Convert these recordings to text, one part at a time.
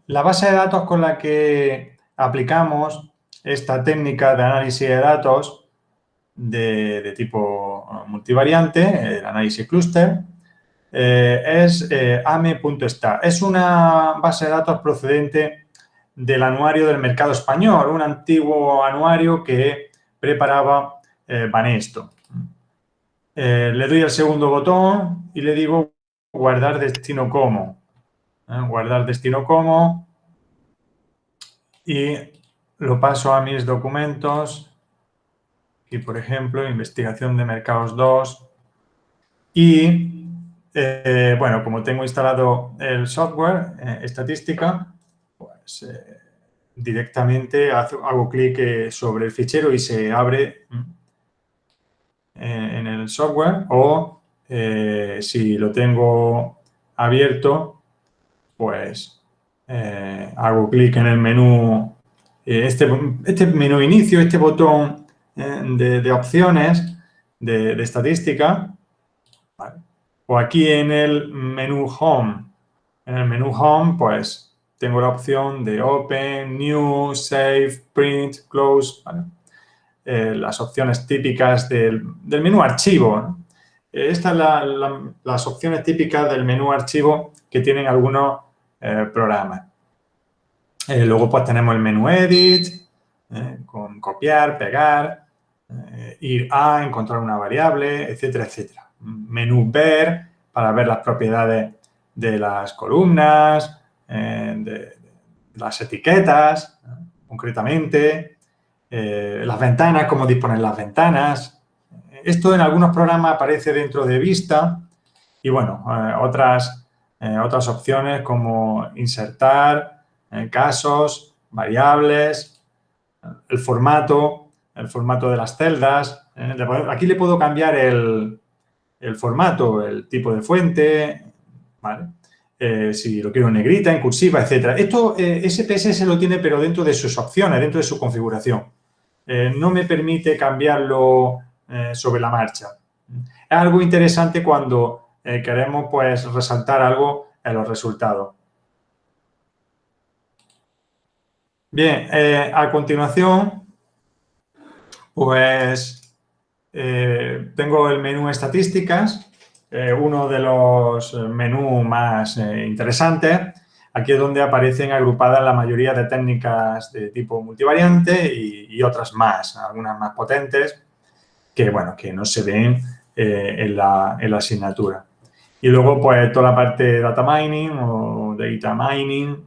La base de datos con la que aplicamos esta técnica de análisis de datos de tipo multivariante, el análisis clúster, es ame.stat. Es una base de datos procedente del anuario del mercado español, un antiguo anuario que preparaba Banesto. Le doy al segundo botón y le digo guardar destino como. Guardar destino como y lo paso a mis documentos. Aquí, por ejemplo, investigación de mercados 2. Y, bueno, como tengo instalado el software estadística, pues directamente hago clic sobre el fichero y se abre en el software, o si lo tengo abierto, pues hago clic en el menú, este menú inicio, este botón de opciones de estadística, ¿vale? O aquí en el menú Home. En el menú Home, pues tengo la opción de Open, New, Save, Print, Close, ¿vale? Las opciones típicas del menú Archivo, ¿no? Estas son las opciones típicas del menú Archivo que tienen algunos programas. Luego, pues tenemos el menú Edit, con copiar, pegar, ir a, encontrar una variable, etcétera, etcétera. Menú Ver, para ver las propiedades de las columnas, de las etiquetas, concretamente, las ventanas, cómo disponer las ventanas. Esto en algunos programas aparece dentro de Vista y, bueno, otras opciones como insertar casos, variables, el formato de las celdas. Aquí le puedo cambiar el formato, el tipo de fuente, ¿vale? Si lo quiero en negrita, en cursiva, etcétera. Esto SPSS lo tiene, pero dentro de sus opciones, dentro de su configuración. No me permite cambiarlo sobre la marcha. Es algo interesante cuando queremos, pues, resaltar algo en los resultados. Bien, a continuación, pues, tengo el menú estadísticas, uno de los menús más interesantes. Aquí es donde aparecen agrupadas la mayoría de técnicas de tipo multivariante y otras más, algunas más potentes, que, bueno, que no se ven en la asignatura. Y luego, pues, toda la parte de data mining o data mining.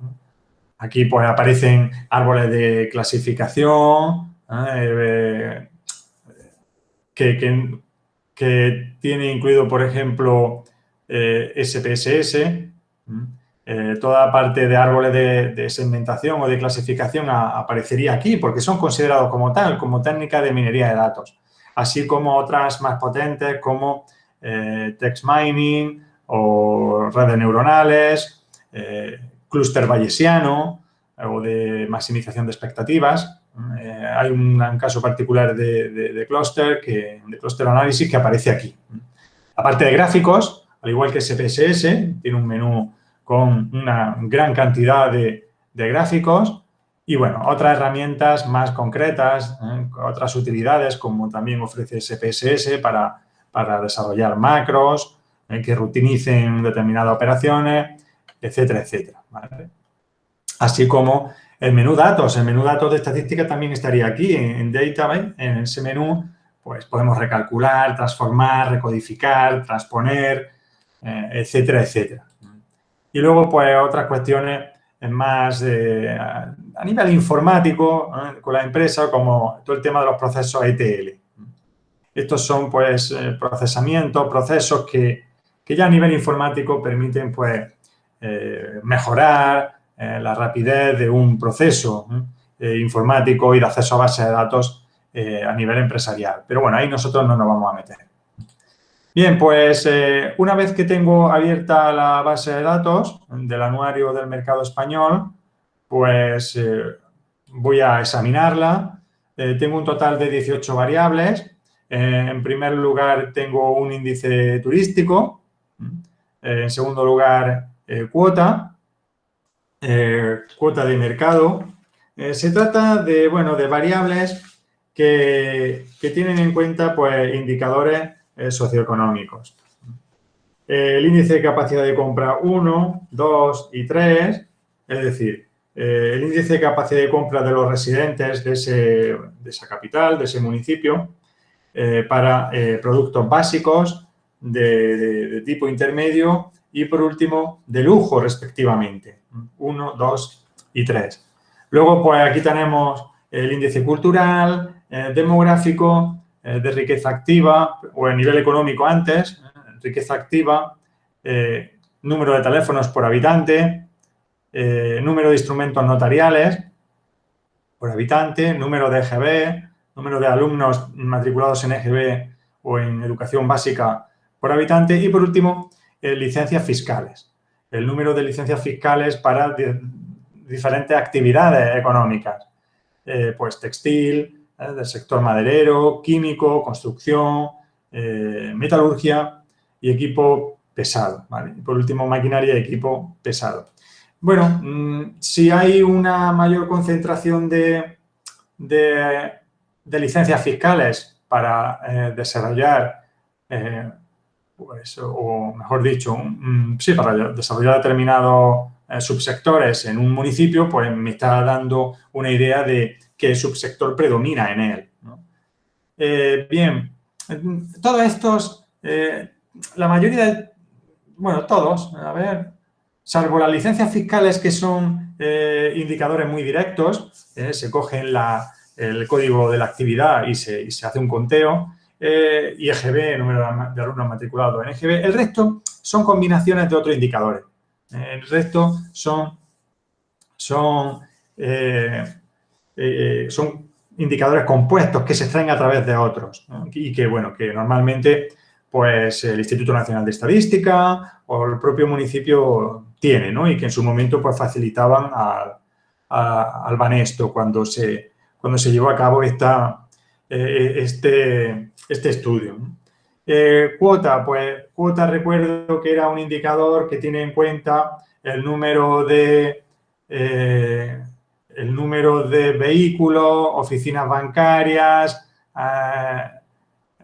Aquí, pues, aparecen árboles de clasificación, que tiene incluido, por ejemplo, SPSS. Toda la parte de árboles de segmentación o de clasificación aparecería aquí, porque son considerados como tal, como técnica de minería de datos, así como otras más potentes como text mining o redes neuronales, clúster bayesiano o de maximización de expectativas. Hay un caso particular de clúster análisis que aparece aquí. Aparte de gráficos, al igual que SPSS, tiene un menú con una gran cantidad de gráficos y, bueno, otras herramientas más concretas, otras utilidades, como también ofrece SPSS para desarrollar macros que rutinicen determinadas operaciones, etcétera, etcétera, ¿vale? Así como el menú datos. El menú datos de estadística también estaría aquí en Database. En ese menú, pues, podemos recalcular, transformar, recodificar, transponer, etcétera, etcétera. Y luego, pues, otras cuestiones más a nivel informático con la empresa, como todo el tema de los procesos ETL. Estos son, pues, procesos que ya a nivel informático permiten, pues, mejorar la rapidez de un proceso informático y de acceso a bases de datos a nivel empresarial. Pero, bueno, ahí nosotros no nos vamos a meter. Bien, pues una vez que tengo abierta la base de datos del anuario del mercado español, pues voy a examinarla. Tengo un total de 18 variables. En primer lugar, tengo un índice turístico. En segundo lugar, cuota. cuota de mercado. Se trata de, bueno, de variables que tienen en cuenta, pues, indicadores socioeconómicos. El índice de capacidad de compra 1, 2 y 3, es decir, el índice de capacidad de compra de los residentes de esa capital, de ese municipio, para productos básicos de tipo intermedio y, por último, de lujo, respectivamente. 1, 2 y 3. Luego, pues aquí tenemos el índice cultural, demográfico, de riqueza activa, o el nivel económico antes, riqueza activa, número de teléfonos por habitante, número de instrumentos notariales por habitante, número de EGB, número de alumnos matriculados en EGB o en educación básica por habitante y, por último, licencias fiscales. El número de licencias fiscales para diferentes actividades económicas, pues textil, del sector maderero, químico, construcción, metalurgia y equipo pesado, ¿vale? Y por último, maquinaria y equipo pesado. Bueno, si hay una mayor concentración de licencias fiscales para desarrollar, pues, o mejor dicho, sí, para desarrollar determinados subsectores en un municipio, pues me está dando una idea de qué subsector predomina en él, ¿no? Bien, todos estos, la mayoría de, bueno, todos, a ver, salvo las licencias fiscales que son indicadores muy directos, se cogen el código de la actividad y se hace un conteo, y EGB, número de alumnos matriculados en EGB. El resto son combinaciones de otros indicadores. El resto son indicadores compuestos que se extraen a través de otros, ¿no? Y que, bueno, que normalmente, pues, el Instituto Nacional de Estadística o el propio municipio tiene, ¿no? Y que en su momento, pues, facilitaban al Banesto cuando se llevó a cabo este estudio, ¿no? Cuota, pues, cuota recuerdo que era un indicador que tiene en cuenta el número de vehículos, oficinas bancarias,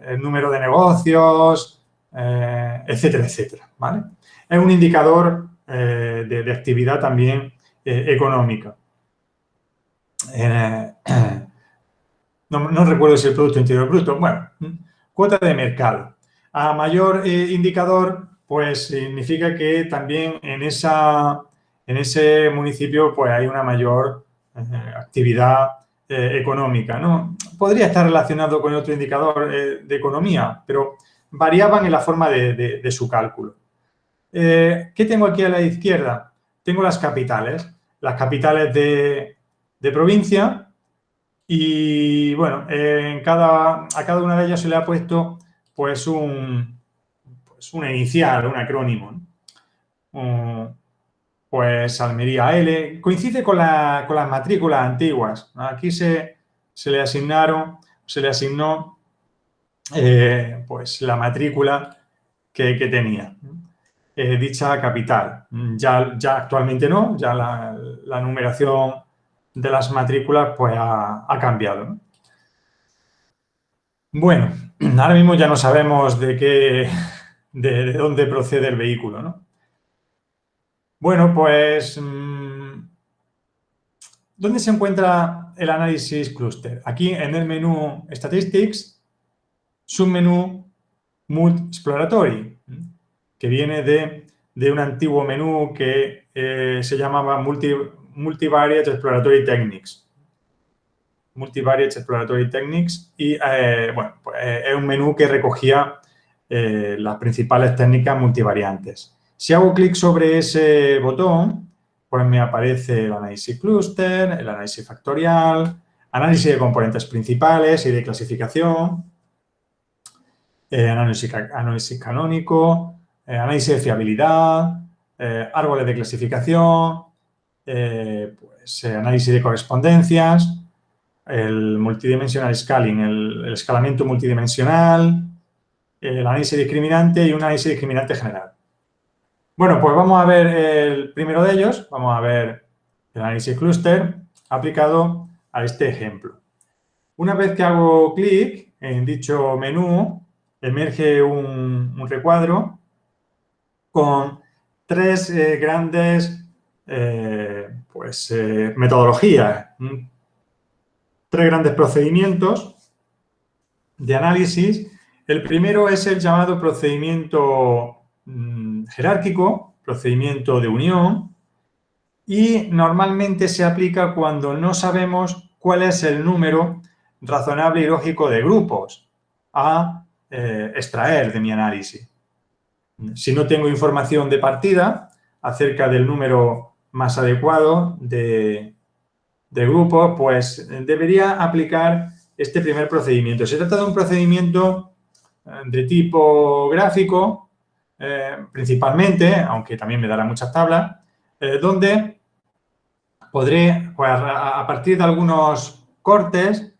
el número de negocios, etcétera, etcétera, ¿vale? Es un indicador de actividad también económica. No recuerdo si el Producto Interior Bruto. Bueno, cuota de mercado. A mayor indicador, pues significa que también en ese municipio pues hay una mayor actividad económica, ¿no? Podría estar relacionado con otro indicador de economía, pero variaban en la forma de su cálculo. ¿Qué tengo aquí a la izquierda? Tengo las capitales de provincia. Y, bueno, a cada una de ellas se le ha puesto, pues, una inicial, un acrónimo, ¿no? Pues Almería L. Coincide con las matrículas antiguas, ¿no? Aquí se le asignó pues la matrícula que tenía dicha capital. Ya actualmente no, ya la numeración de las matrículas pues ha cambiado, ¿no? Bueno, ahora mismo ya no sabemos de dónde procede el vehículo, ¿no? Bueno, pues, ¿dónde se encuentra el análisis clúster? Aquí en el menú Statistics, submenú Mult Exploratory, que viene de un antiguo menú que se llamaba Multivariate Exploratory Techniques. Multivariate Exploratory Techniques y, bueno, pues es un menú que recogía las principales técnicas multivariantes. Si hago clic sobre ese botón, pues me aparece el análisis clúster, el análisis factorial, análisis de componentes principales y de clasificación, análisis canónico, análisis de fiabilidad, árboles de clasificación, pues, análisis de correspondencias, el multidimensional scaling, el escalamiento multidimensional, el análisis discriminante y un análisis discriminante general. Bueno, pues vamos a ver el primero de ellos. Vamos a ver el análisis clúster aplicado a este ejemplo. Una vez que hago clic en dicho menú, emerge un recuadro con tres grandes metodologías, tres grandes procedimientos de análisis. El primero es el llamado procedimiento jerárquico, procedimiento de unión, y normalmente se aplica cuando no sabemos cuál es el número razonable y lógico de grupos a extraer de mi análisis. Si no tengo información de partida acerca del número más adecuado de grupos, pues debería aplicar este primer procedimiento. Se trata de un procedimiento de tipo gráfico, principalmente, aunque también me dará muchas tablas, donde podré, pues, a partir de algunos cortes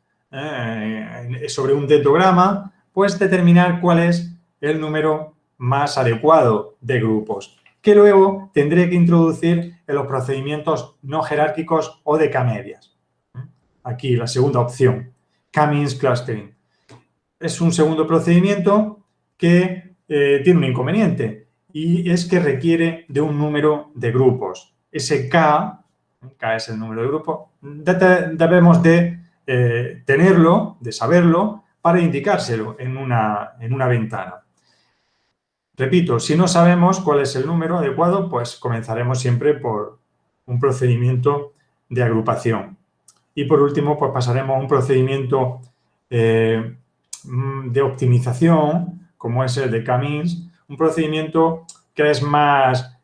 sobre un dendrograma, pues determinar cuál es el número más adecuado de grupos, que luego tendré que introducir en los procedimientos no jerárquicos o de K-medias. Aquí la segunda opción, K-means clustering. Es un segundo procedimiento que tiene un inconveniente y es que requiere de un número de grupos. Ese K es el número de grupos, debemos de tenerlo, de saberlo, para indicárselo en una ventana. Repito, si no sabemos cuál es el número adecuado, pues comenzaremos siempre por un procedimiento de agrupación. Y por último, pues pasaremos a un procedimiento de optimización, como es el de K-means, un procedimiento que es más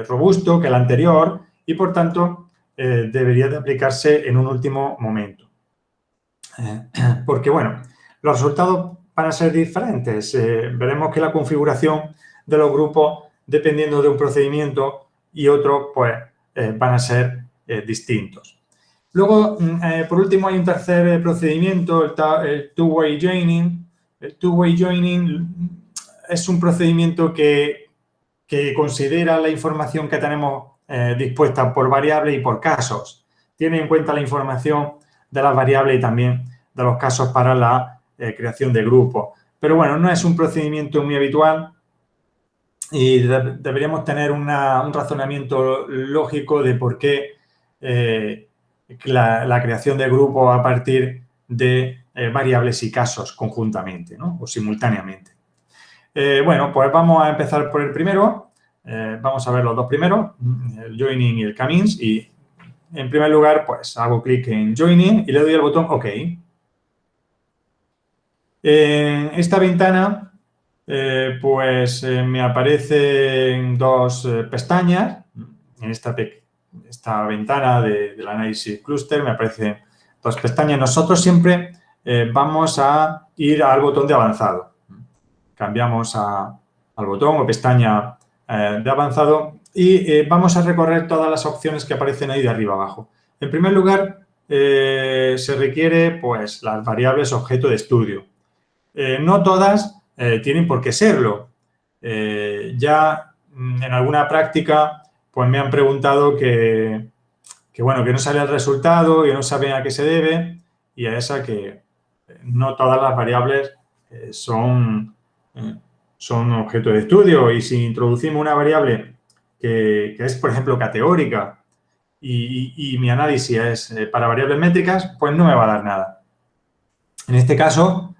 robusto que el anterior y, por tanto, debería de aplicarse en un último momento. Porque, bueno, los resultados van a ser diferentes. Veremos que la configuración de los grupos, dependiendo de un procedimiento y otro, pues van a ser distintos. Luego, por último, hay un tercer procedimiento, el two-way joining. El two-way joining es un procedimiento que considera la información que tenemos dispuesta por variables y por casos. Tiene en cuenta la información de las variables y también de los casos para la creación de grupos. Pero bueno, no es un procedimiento muy habitual y deberíamos tener un razonamiento lógico de por qué la creación de grupos a partir de variables y casos conjuntamente, ¿no? O simultáneamente. Bueno, pues vamos a empezar por el primero. Vamos a ver los dos primeros, el joining y el K-means. Y en primer lugar, pues hago clic en joining y le doy al botón OK. En esta ventana, me aparecen dos pestañas. En esta ventana del análisis clúster me aparecen dos pestañas. Nosotros siempre vamos a ir al botón de avanzado. Cambiamos al botón o pestaña de avanzado y vamos a recorrer todas las opciones que aparecen ahí de arriba abajo. En primer lugar, se requiere, pues, las variables objeto de estudio. No todas tienen por qué serlo. Ya en alguna práctica, pues me han preguntado que no sale el resultado, que no saben a qué se debe y a esa que no todas las variables son objeto de estudio. Y si introducimos una variable que es, por ejemplo, categórica y mi análisis es para variables métricas, pues no me va a dar nada. En este caso,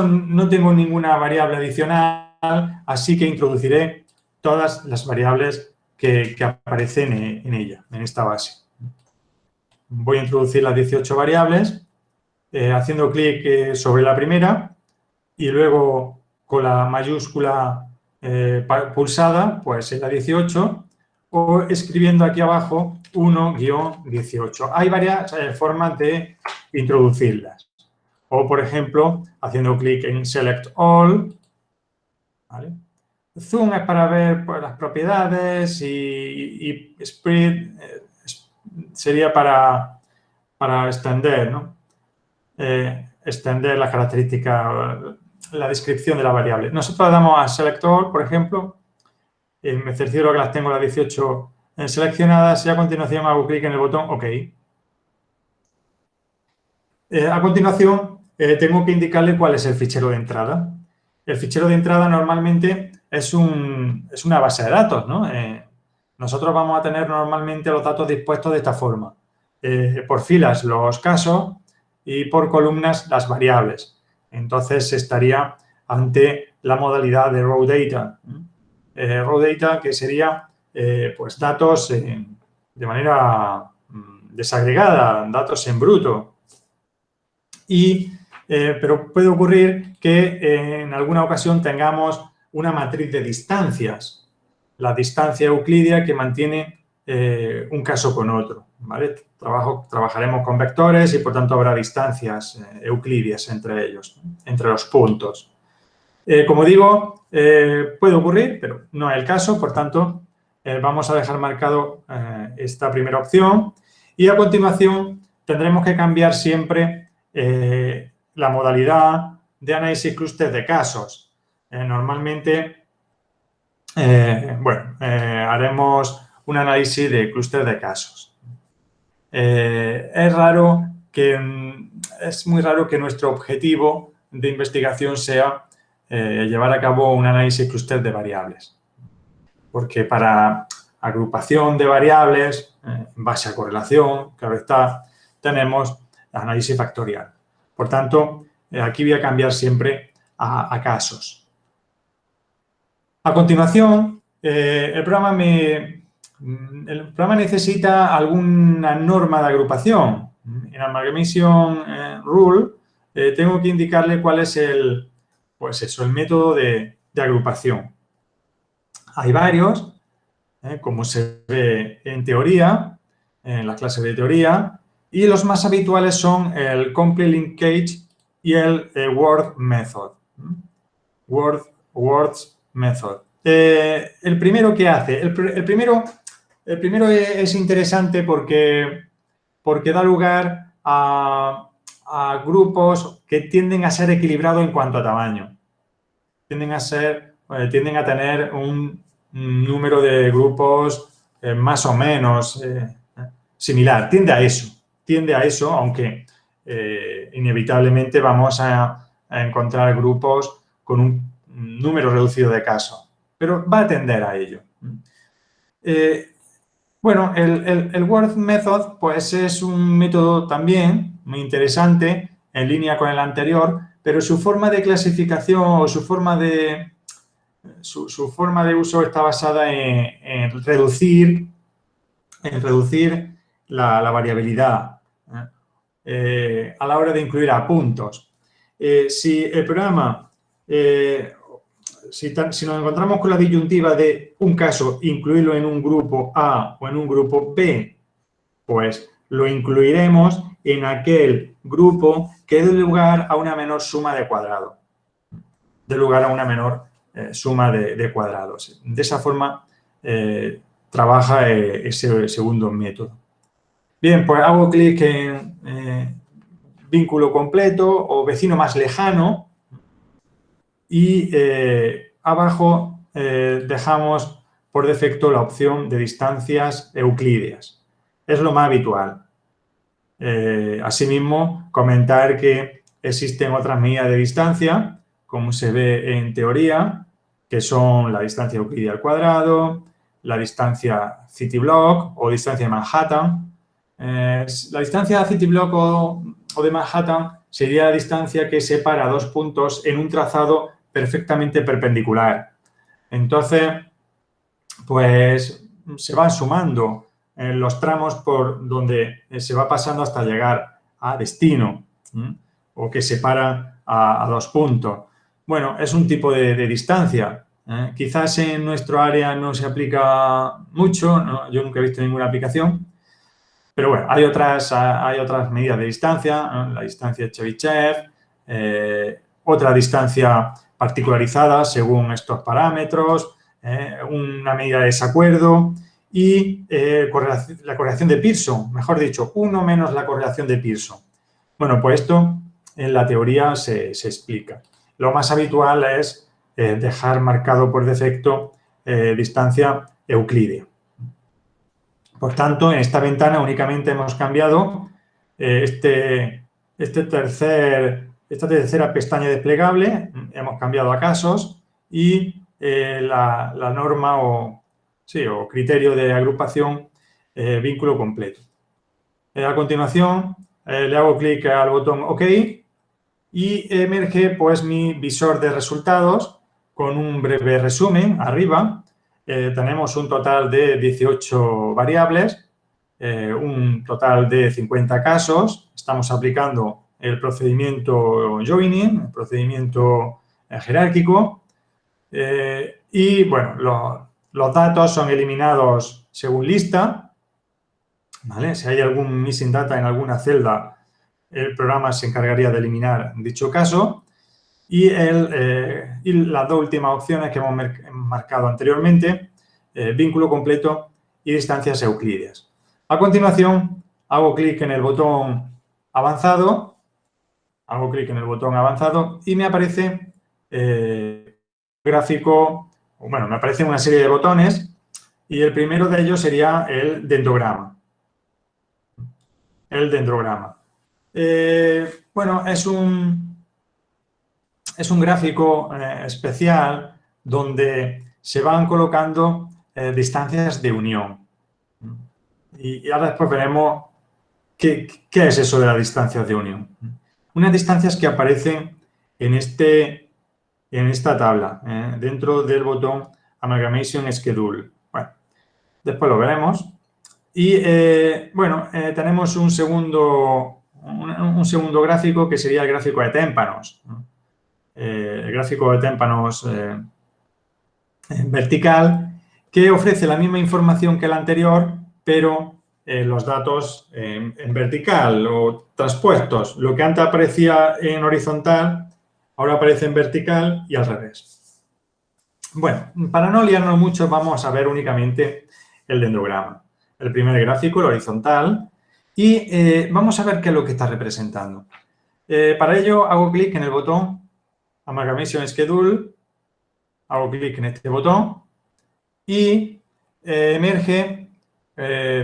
no tengo ninguna variable adicional, así que introduciré todas las variables que aparecen en ella, en esta base. Voy a introducir las 18 variables, haciendo clic sobre la primera y luego con la mayúscula pulsada, pues en la 18, o escribiendo aquí abajo 1-18. Hay varias formas de introducirlas. O, por ejemplo, haciendo clic en Select All. ¿Vale? Zoom es para ver, pues, las propiedades y Spread sería para extender, ¿no? Extender las características, la descripción de la variable. Nosotros le damos a Select All, por ejemplo. Me cercioro que las tengo las 18 seleccionadas y a continuación hago clic en el botón OK. A continuación, tengo que indicarle cuál es el fichero de entrada. El fichero de entrada normalmente es una base de datos, ¿no? Nosotros vamos a tener normalmente los datos dispuestos de esta forma. Por filas los casos y por columnas las variables. Entonces, estaría ante la modalidad de raw data. Raw data, que sería pues datos de manera desagregada, datos en bruto. Pero puede ocurrir que en alguna ocasión tengamos una matriz de distancias, la distancia euclídea que mantiene un caso con otro, ¿vale? Trabajaremos con vectores y, por tanto, habrá distancias euclídeas entre ellos, entre los puntos. Como digo, puede ocurrir, pero no es el caso, por tanto, vamos a dejar marcado esta primera opción y, a continuación, tendremos que cambiar siempre la modalidad de análisis clúster de casos. Normalmente, haremos un análisis de clúster de casos. Es muy raro que nuestro objetivo de investigación sea llevar a cabo un análisis clúster de variables. Porque para agrupación de variables, en base a correlación, claro está, tenemos análisis factorial. Por tanto, aquí voy a cambiar siempre a casos. A continuación, el programa necesita alguna norma de agrupación. En Amalgamation Rule tengo que indicarle cuál es el método de agrupación. Hay varios, como se ve en teoría, en las clases de teoría, y los más habituales son el Complete Linkage y el Word Method. Words Method. El primero, ¿qué hace? El primero es interesante porque da lugar a grupos que tienden a ser equilibrados en cuanto a tamaño. Tienden a tener un número de grupos más o menos similar. Tiende a eso, aunque inevitablemente vamos a encontrar grupos con un número reducido de casos, pero va a tender a ello. El Word Method pues es un método también muy interesante, en línea con el anterior, pero su forma de clasificación o su forma de uso está basada en reducir la variabilidad a la hora de incluir a puntos. Si el programa, si nos encontramos con la disyuntiva de un caso, incluirlo en un grupo A o en un grupo B, pues lo incluiremos en aquel grupo que dé lugar a una menor suma de cuadrados. De cuadrados. De esa forma trabaja ese segundo método. Bien, pues hago clic en vínculo completo o vecino más lejano y abajo dejamos por defecto la opción de distancias euclídeas. Es lo más habitual. Asimismo, comentar que existen otras medidas de distancia, como se ve en teoría, que son la distancia euclídea al cuadrado, la distancia CityBlock o distancia de Manhattan. La distancia CityBlock o de Manhattan sería la distancia que separa dos puntos en un trazado perfectamente perpendicular. Entonces, pues se van sumando los tramos por donde se va pasando hasta llegar a destino, o que separan a dos puntos. Bueno, es un tipo de distancia. Quizás en nuestro área no se aplica mucho, ¿no? Yo nunca he visto ninguna aplicación, pero bueno, hay otras medidas de distancia, ¿no? La distancia de Chebyshev, otra distancia particularizada según estos parámetros, una medida de desacuerdo y la correlación de Pearson, mejor dicho, 1 menos la correlación de Pearson. Bueno, pues esto en la teoría se explica. Lo más habitual es dejar marcado por defecto distancia euclídea. Por tanto, en esta ventana únicamente hemos cambiado esta tercera pestaña desplegable, hemos cambiado a casos y la norma o criterio de agrupación vínculo completo. A continuación, le hago clic al botón OK y emerge pues mi visor de resultados con un breve resumen arriba. Tenemos un total de 18 variables, un total de 50 casos. Estamos aplicando el procedimiento joining, el procedimiento jerárquico. Y, bueno, los datos son eliminados según lista, ¿vale? Si hay algún missing data en alguna celda, el programa se encargaría de eliminar dicho caso. Y las dos últimas opciones que hemos marcado anteriormente, vínculo completo y distancias euclideas. A continuación, hago clic en el botón avanzado, y me aparece gráfico, bueno, me aparece una serie de botones y el primero de ellos sería el dendrograma. Bueno, es un gráfico especial donde se van colocando distancias de unión. Y ahora después veremos qué es eso de las distancias de unión. Unas distancias que aparecen en esta tabla, dentro del botón Amalgamation Schedule. Bueno, después lo veremos. Y, tenemos un segundo gráfico que sería el gráfico de témpanos. El gráfico de témpanos vertical, que ofrece la misma información que el anterior, pero los datos en vertical o traspuestos. Lo que antes aparecía en horizontal, ahora aparece en vertical y al revés. Bueno, para no liarnos mucho, vamos a ver únicamente el dendrograma. El primer gráfico, el horizontal, y vamos a ver qué es lo que está representando. Para ello, hago clic en el botón Amalgamation Schedule, hago clic en este botón y emerge,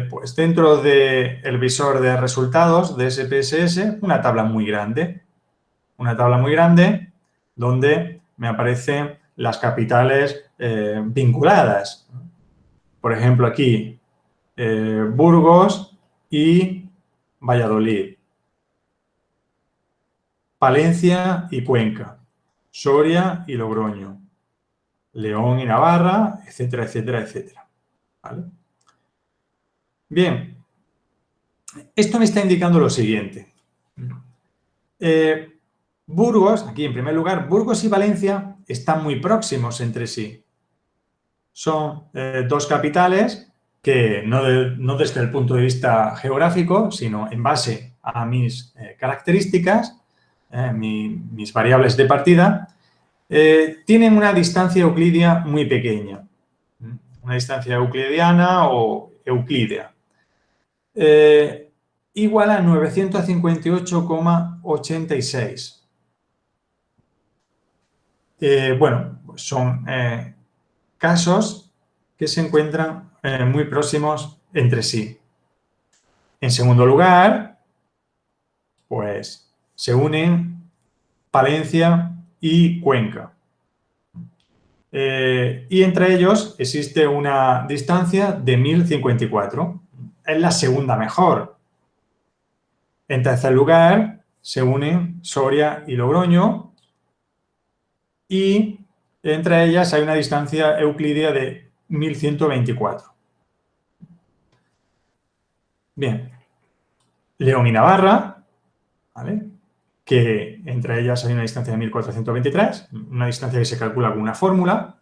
pues dentro del visor de resultados de SPSS, una tabla muy grande. Donde me aparecen las capitales vinculadas. Por ejemplo, aquí, Burgos y Valladolid. Palencia y Cuenca. Soria y Logroño. León y Navarra, etcétera, etcétera, etcétera. ¿Vale? Bien, esto me está indicando lo siguiente. Burgos, aquí en primer lugar, Burgos y Valencia están muy próximos entre sí. Son dos capitales que no desde el punto de vista geográfico, sino en base a mis características, mis variables de partida, tienen una distancia euclidea muy pequeña. Una distancia euclidiana o euclídea. Igual a 958,86. Bueno, son casos que se encuentran muy próximos entre sí. En segundo lugar, pues se unen Palencia y Cuenca. Y entre ellos existe una distancia de 1054. Es la segunda mejor. En tercer lugar, se unen Soria y Logroño y entre ellas hay una distancia euclídea de 1124. Bien, León y Navarra, ¿vale? Que entre ellas hay una distancia de 1423, una distancia que se calcula con una fórmula,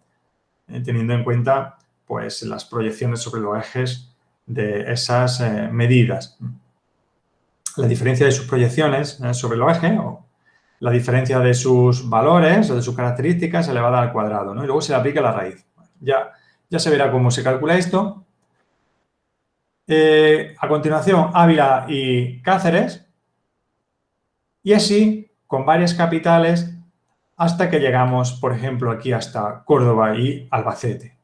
teniendo en cuenta pues, las proyecciones sobre los ejes de esas medidas. La diferencia de sus proyecciones sobre los ejes o la diferencia de sus valores o de sus características elevada al cuadrado, ¿no? Y luego se le aplica la raíz. Ya se verá cómo se calcula esto. A continuación, Ávila y Cáceres. Y así, con varias capitales, hasta que llegamos, por ejemplo, aquí hasta Córdoba y Albacete.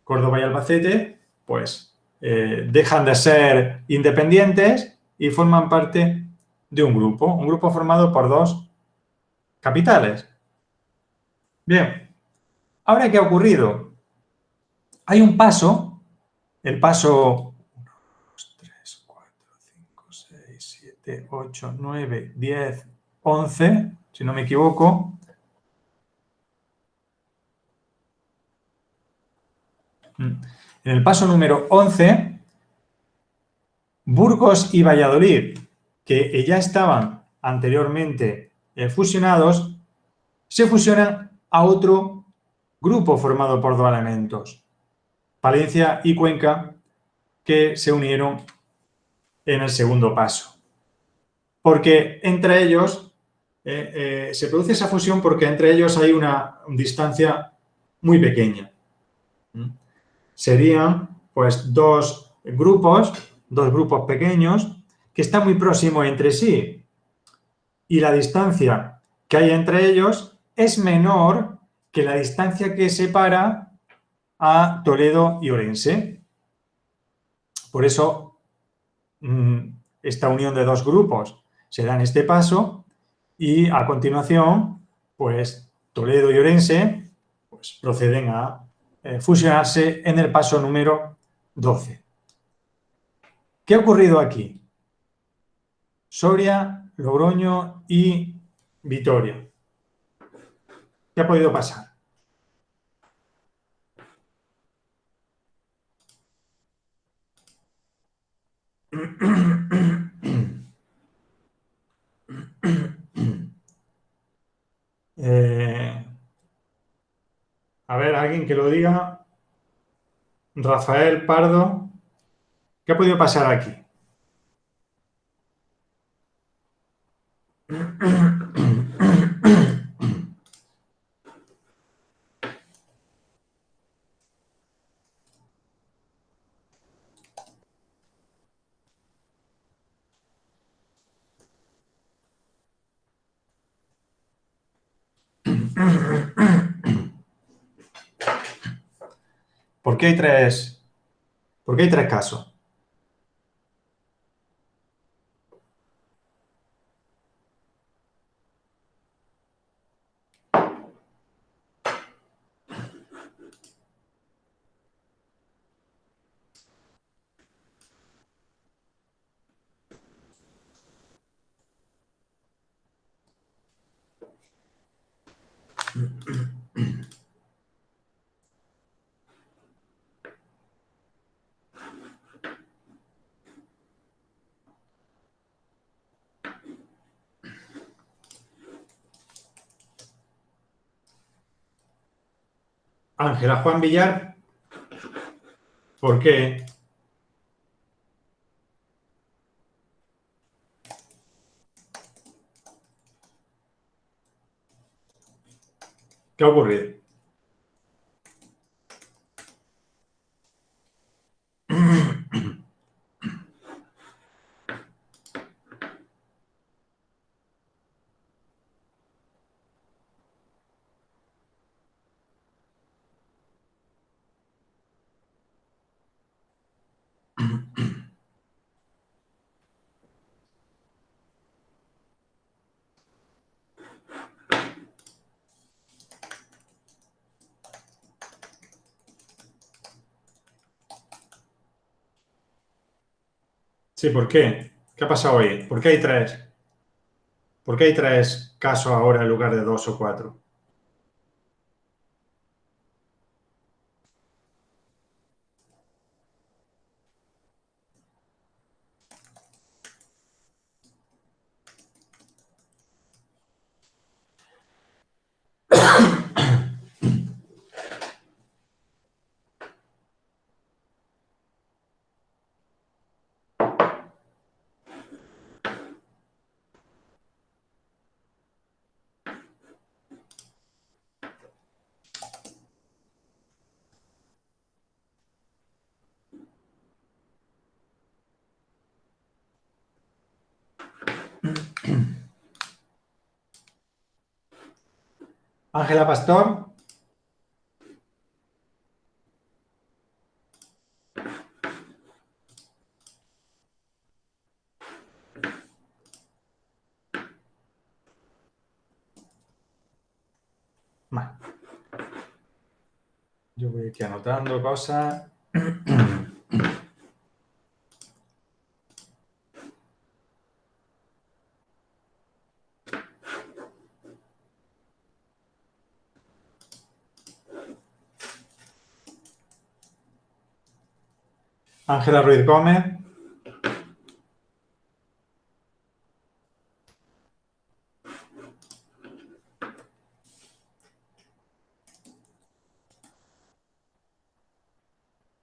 Córdoba y Albacete, pues, dejan de ser independientes y forman parte de un grupo formado por dos capitales. Bien, ahora, ¿qué ha ocurrido? Hay un paso, el paso 2, 3, 4, 5, 6, 7, 8, 9, 10, 11, si no me equivoco. En el paso número 11, Burgos y Valladolid, que ya estaban anteriormente fusionados, se fusionan a otro grupo formado por dos elementos, Palencia y Cuenca, que se unieron en el segundo paso. Porque entre ellos, se produce esa fusión porque entre ellos hay una distancia muy pequeña. Serían, pues, dos grupos pequeños que están muy próximos entre sí. Y la distancia que hay entre ellos es menor que la distancia que separa a Toledo y Orense. Por eso, esta unión de dos grupos se da en este paso y a continuación, pues Toledo y Orense pues, proceden a fusionarse en el paso número 12. ¿Qué ha ocurrido aquí? Soria, Logroño y Vitoria. ¿Qué ha podido pasar? A ver, alguien que lo diga. Rafael Pardo. ¿Qué ha podido pasar aquí? ¿Por qué hay tres casos? Ángela, Juan Villar, ¿por qué? ¿Qué ha ocurrido? Sí, ¿por qué? ¿Qué ha pasado ahí? ¿Por qué hay tres? ¿Por qué hay tres casos ahora en lugar de dos o cuatro? Ángela Pastor. Vale. Yo voy aquí anotando cosas. Ángela Ruiz Gómez.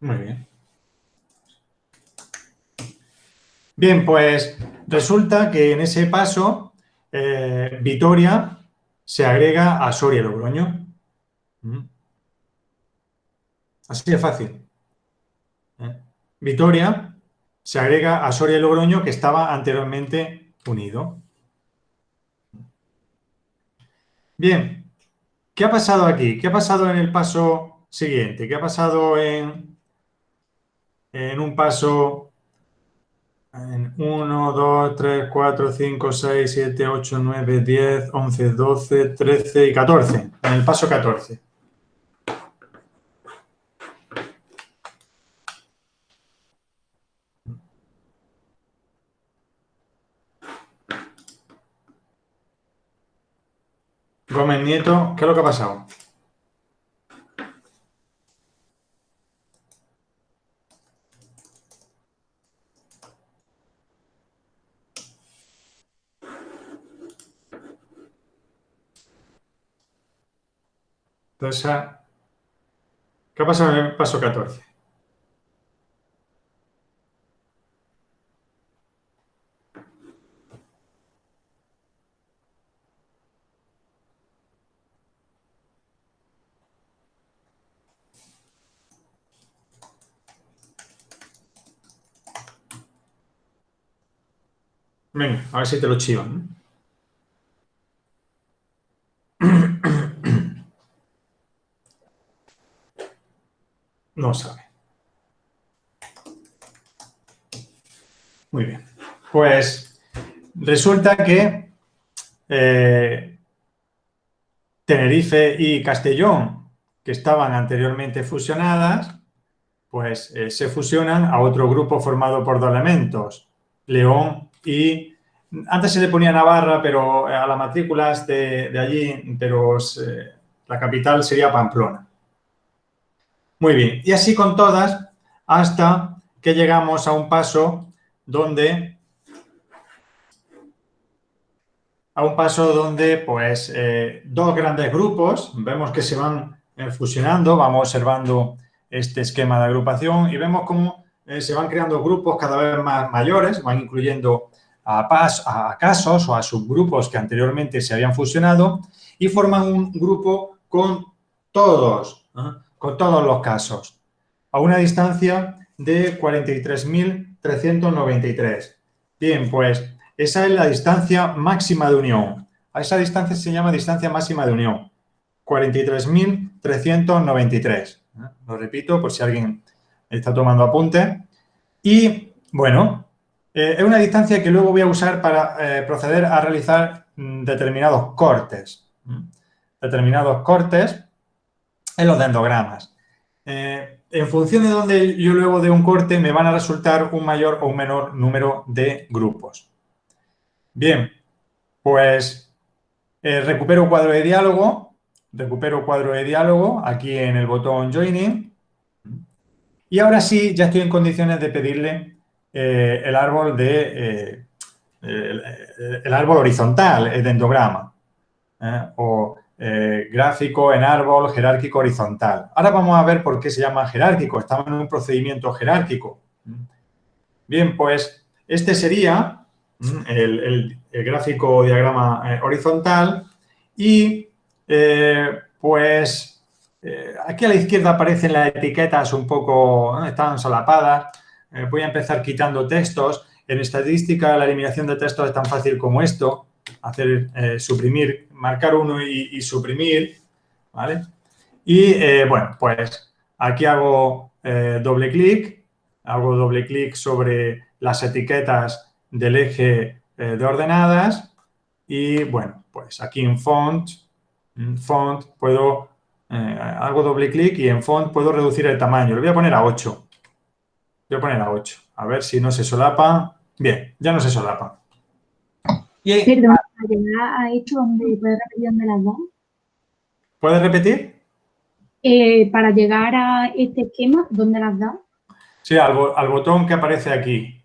Muy bien. Bien, pues resulta que en ese paso Vitoria se agrega a Soria y Logroño. Así de fácil. Vitoria se agrega a Soria y Logroño, que estaba anteriormente unido. Bien, ¿qué ha pasado aquí? ¿Qué ha pasado en el paso siguiente? ¿Qué ha pasado en un paso en 1, 2, 3, 4, 5, 6, 7, 8, 9, 10, 11, 12, 13 y 14? En el paso 14. Gómez Nieto, ¿qué es lo que ha pasado? Entonces, ¿qué ha pasado en el paso 14? Venga, a ver si te lo chivan. No sabe. Muy bien. Pues resulta que Tenerife y Castellón, que estaban anteriormente fusionadas, pues se fusionan a otro grupo formado por dos elementos, León y... Antes se le ponía Navarra, pero a las matrículas de allí, pero la capital sería Pamplona. Muy bien, y así con todas, hasta que llegamos a un paso donde pues dos grandes grupos, vemos que se van fusionando, vamos observando este esquema de agrupación y vemos cómo se van creando grupos cada vez más mayores, van incluyendo a casos o a subgrupos que anteriormente se habían fusionado y forman un grupo con todos los casos, a una distancia de 43.393. Bien, pues esa es la distancia máxima de unión. A esa distancia se llama distancia máxima de unión. 43.393. Lo repito por si alguien está tomando apunte. Y, bueno, es una distancia que luego voy a usar para proceder a realizar determinados cortes. Determinados cortes en los dendrogramas. En función de donde yo luego dé un corte, me van a resultar un mayor o un menor número de grupos. Bien, pues recupero cuadro de diálogo aquí en el botón Joining y ahora sí ya estoy en condiciones de pedirle el árbol el árbol horizontal, el dendrograma o gráfico en árbol jerárquico horizontal. Ahora vamos a ver por qué se llama jerárquico. Estamos en un procedimiento jerárquico. Bien, pues este sería el gráfico diagrama horizontal y pues aquí a la izquierda aparecen las etiquetas un poco, están solapadas. Voy a empezar quitando textos. En estadística la eliminación de textos es tan fácil como esto, suprimir, marcar uno y suprimir, ¿vale? Y bueno, pues aquí hago doble clic sobre las etiquetas del eje de ordenadas y bueno, pues aquí en font Font, puedo, hago doble clic y en font puedo reducir el tamaño. Lo voy a poner a 8. Voy a poner a 8. A ver si no se solapa. Bien, ya no se solapa. Y, Perdón, para llegar a esto, ¿puedes repetir dónde las das? ¿puedes repetir? Para llegar a este esquema, ¿dónde las das? Sí, al botón que aparece aquí.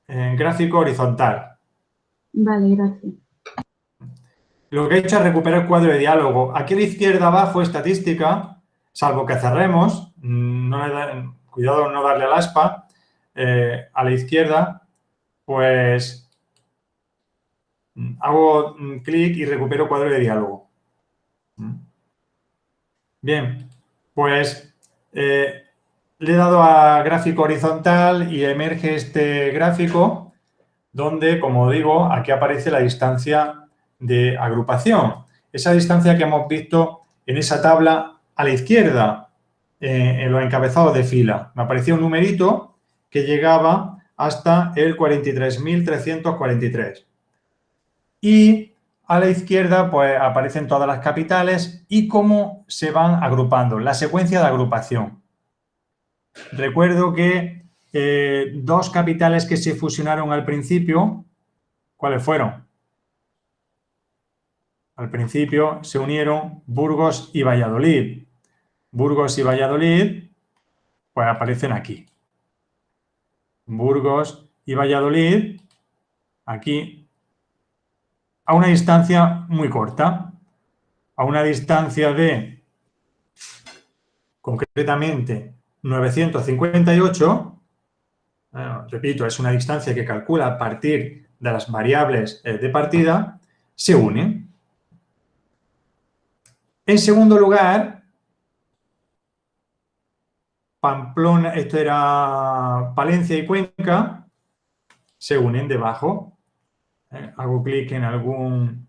En gráfico horizontal. Vale, gracias. Lo que he hecho es recuperar el cuadro de diálogo. Aquí a la izquierda abajo, estadística, salvo que cerremos, cuidado no darle al aspa, a la izquierda, pues hago clic y recupero cuadro de diálogo. Bien, pues le he dado a gráfico horizontal y emerge este gráfico donde, como digo, aquí aparece la distancia de agrupación. Esa distancia que hemos visto en esa tabla a la izquierda, en los encabezados de fila. Me aparecía un numerito que llegaba hasta el 43.343. Y a la izquierda, pues, aparecen todas las capitales y cómo se van agrupando, la secuencia de agrupación. Recuerdo que dos capitales que se fusionaron al principio, ¿cuáles fueron? Al principio se unieron Burgos y Valladolid. Burgos y Valladolid, pues aparecen aquí. Burgos y Valladolid, aquí, a una distancia muy corta, a una distancia de, concretamente, 958, repito, es una distancia que calcula a partir de las variables de partida, se unen. En segundo lugar, Pamplona, esto era Palencia y Cuenca, se unen debajo. Hago clic en algún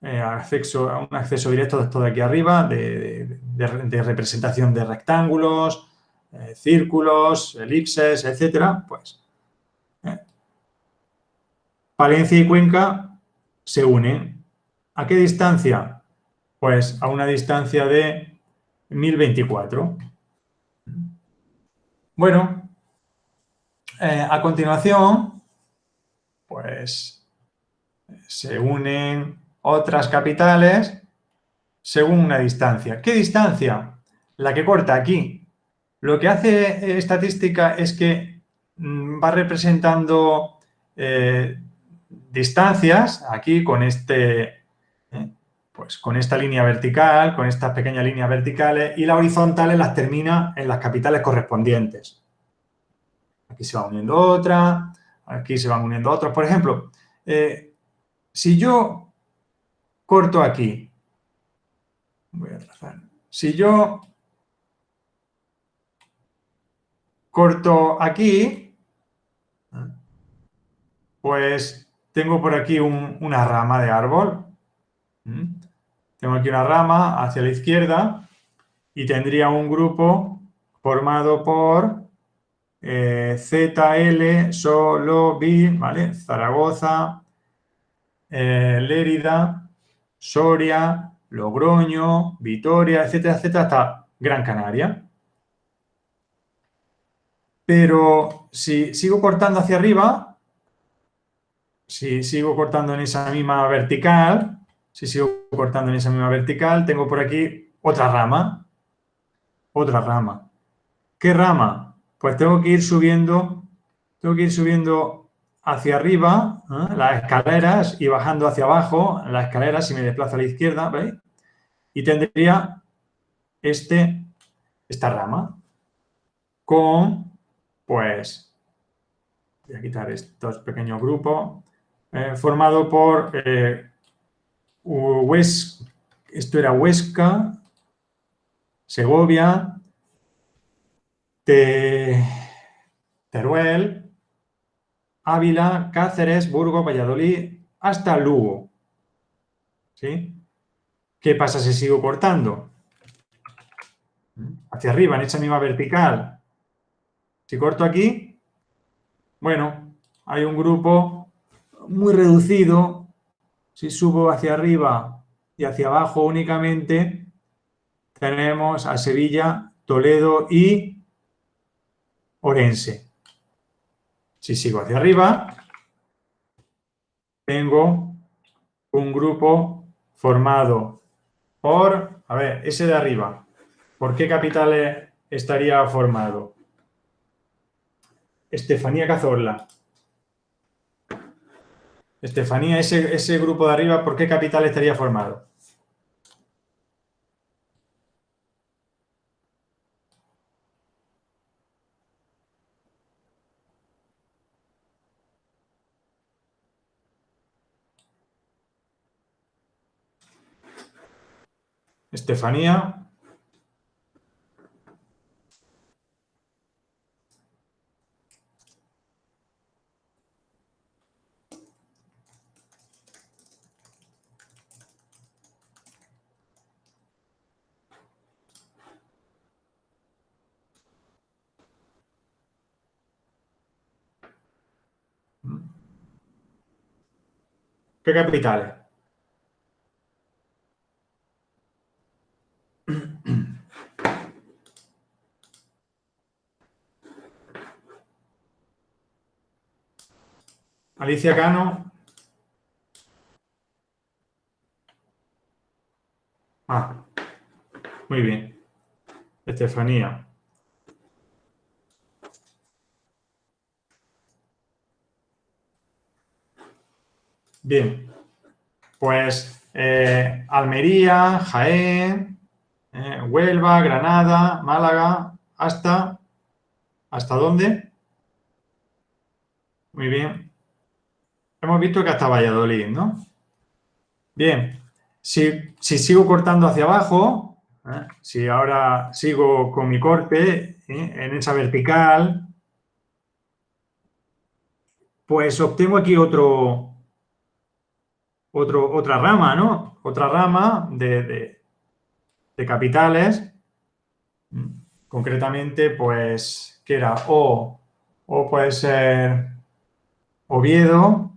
un acceso directo de esto de aquí arriba, de representación de rectángulos, círculos, elipses, etcétera. Pues Palencia y Cuenca se unen. ¿A qué distancia? Pues a una distancia de 1024. Bueno, a continuación, pues se unen otras capitales según una distancia. ¿Qué distancia? La que corta aquí. Lo que hace estadística es que va representando distancias aquí con pues con esta línea vertical, con estas pequeñas líneas verticales, y las horizontales las termina en las capitales correspondientes. Aquí se va uniendo otra, aquí se van uniendo otros. Por ejemplo, si yo corto aquí, voy a trazar, si yo corto aquí, pues tengo por aquí una rama de árbol. Tengo aquí una rama hacia la izquierda y tendría un grupo formado por ZL, solo, B, ¿vale? Zaragoza, Lérida, Soria, Logroño, Vitoria, etcétera, etcétera, hasta Gran Canaria. Pero si sigo cortando hacia arriba, si sigo cortando en esa misma vertical, tengo por aquí otra rama. Otra rama. ¿Qué rama? Pues tengo que ir subiendo hacia arriba, las escaleras, y bajando hacia abajo las escaleras si me desplazo a la izquierda, ¿veis? Y tendría esta rama con, pues, voy a quitar estos pequeños grupos, formado por esto era Huesca, Segovia, Teruel, Ávila, Cáceres, Burgos, Valladolid, hasta Lugo. ¿Sí? ¿Qué pasa si sigo cortando? Hacia arriba, en esa misma vertical. Si corto aquí, bueno, hay un grupo muy reducido. Si subo hacia arriba, y hacia abajo únicamente tenemos a Sevilla, Toledo y Orense. Si sigo hacia arriba, tengo un grupo formado por, a ver, ese de arriba, ¿por qué capitales estaría formado? Estefanía Cazorla. Estefanía, ese grupo de arriba, ¿por qué capital estaría formado? Estefanía. ¿Qué capitales? Alicia Cano. Ah, muy bien. Estefanía. Bien. Pues Almería, Jaén, Huelva, Granada, Málaga, ¿hasta dónde? Muy bien. Hemos visto que hasta Valladolid, ¿no? Bien. Si sigo cortando hacia abajo, si ahora sigo con mi corte en esa vertical, pues obtengo aquí otra rama, ¿no? Otra rama de capitales. Concretamente, pues, ¿qué era? O puede ser Oviedo,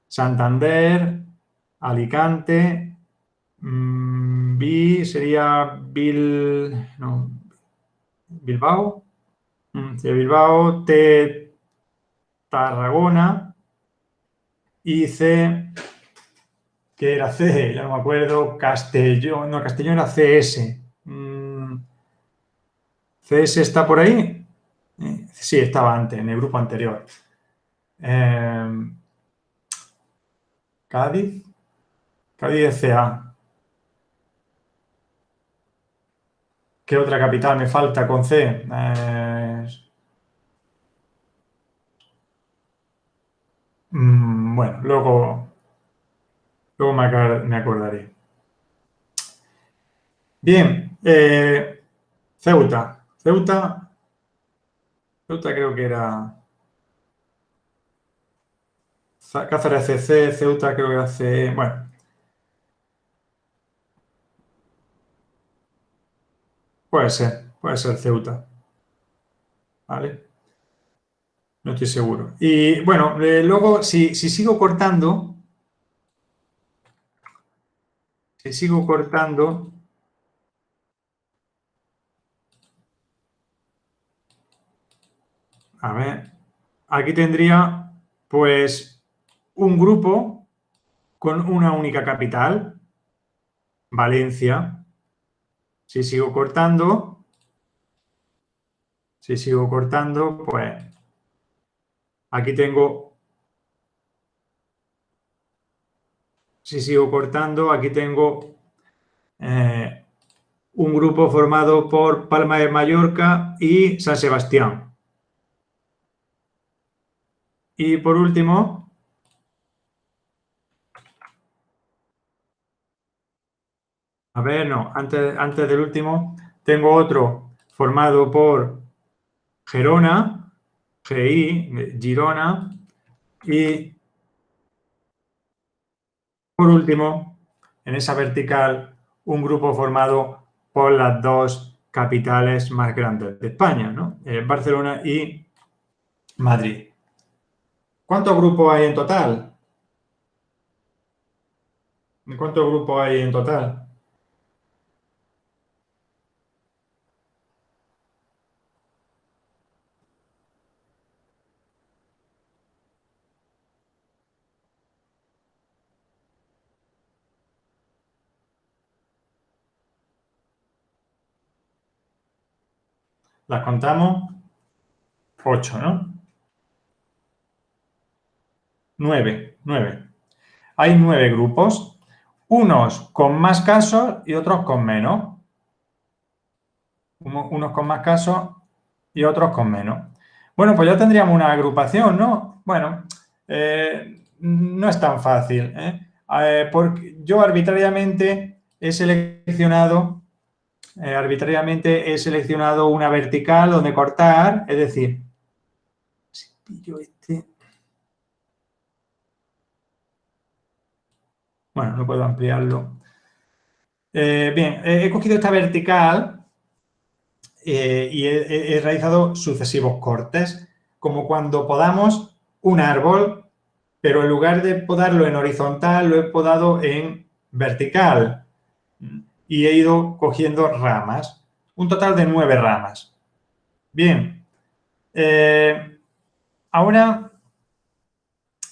Santander, Alicante, sería Bilbao, sí, Bilbao, Tarragona y C, ¿qué era C? Ya no me acuerdo, Castellón, no, Castellón era CS. ¿CS está por ahí? Sí, estaba antes, en el grupo anterior. Cádiz es CA. ¿Qué otra capital me falta con C? Bueno, luego me acordaré. Bien, Ceuta. Ceuta creo que era Cáceres CC, Ceuta creo que era CE. Bueno, puede ser Ceuta. ¿Vale? No estoy seguro. Y bueno, luego si sigo cortando, a ver, aquí tendría pues un grupo con una única capital, Valencia. Si sigo cortando, pues aquí tengo, si sigo cortando, aquí tengo un grupo formado por Palma de Mallorca y San Sebastián. Y por último, a ver, no, antes del último, tengo otro formado por Gerona, Girona, y por último, en esa vertical, un grupo formado por las dos capitales más grandes de España, ¿no? Barcelona y Madrid. ¿Cuántos grupos hay en total? ¿Cuántos grupos hay en total? ¿Las contamos? 8, ¿no? 9. Hay 9 grupos, unos con más casos y otros con menos. Unos con más casos y otros con menos. Bueno, pues ya tendríamos una agrupación, ¿no? Bueno, no es tan fácil, ¿eh? Porque yo arbitrariamente he seleccionado una vertical donde cortar, es decir, si pillo este... Bueno, no puedo ampliarlo. Bien, he cogido esta vertical y he realizado sucesivos cortes, como cuando podamos un árbol, pero en lugar de podarlo en horizontal, lo he podado en vertical y he ido cogiendo ramas, un total de 9 ramas. Bien, ahora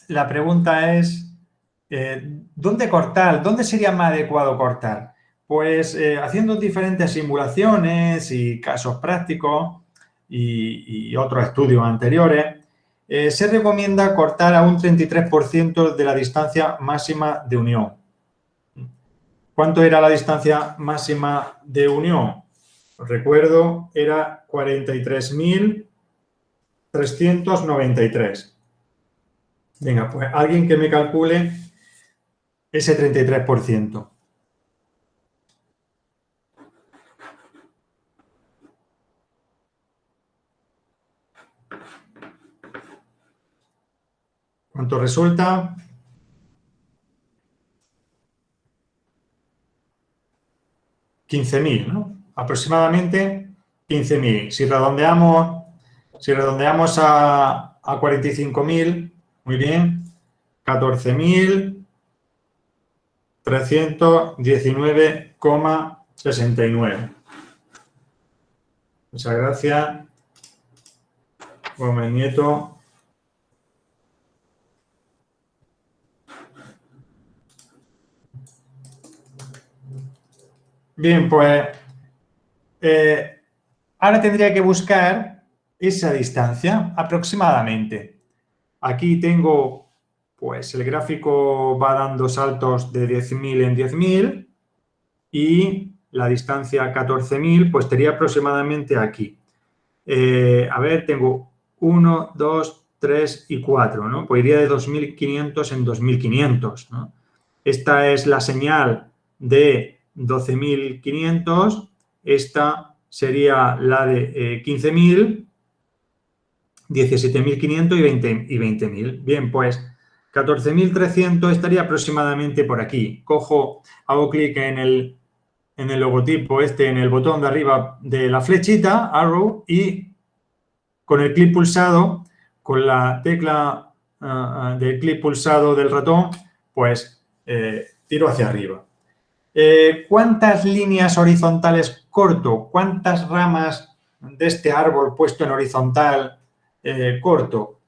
la pregunta es, ¿dónde cortar? ¿Dónde sería más adecuado cortar? Pues haciendo diferentes simulaciones y casos prácticos y otros estudios anteriores, se recomienda cortar a un 33% de la distancia máxima de unión. ¿Cuánto era la distancia máxima de unión? Os recuerdo, era 43.393. Venga, pues alguien que me calcule ese 33%. ¿Cuánto resulta? 15.000, ¿no? Aproximadamente 15.000. Si redondeamos a 45.000, muy bien, 14.319,69. Muchas gracias, Gómez Nieto. Bien, pues ahora tendría que buscar esa distancia aproximadamente. Aquí tengo, pues el gráfico va dando saltos de 10.000 en 10.000 y la distancia 14.000 pues estaría aproximadamente aquí. A ver, tengo 1, 2, 3 y 4, ¿no? Pues iría de 2.500 en 2.500, ¿no? Esta es la señal de 12.500, esta sería la de 15.000, 17.500 y 20.000. Bien, pues 14.300 estaría aproximadamente por aquí. Hago clic en el logotipo en el botón de arriba de la flechita, arrow, y con el clic pulsado, con la tecla del clic pulsado del ratón, pues tiro hacia arriba. ¿Cuántas líneas horizontales corto? ¿Cuántas ramas de este árbol puesto en horizontal corto?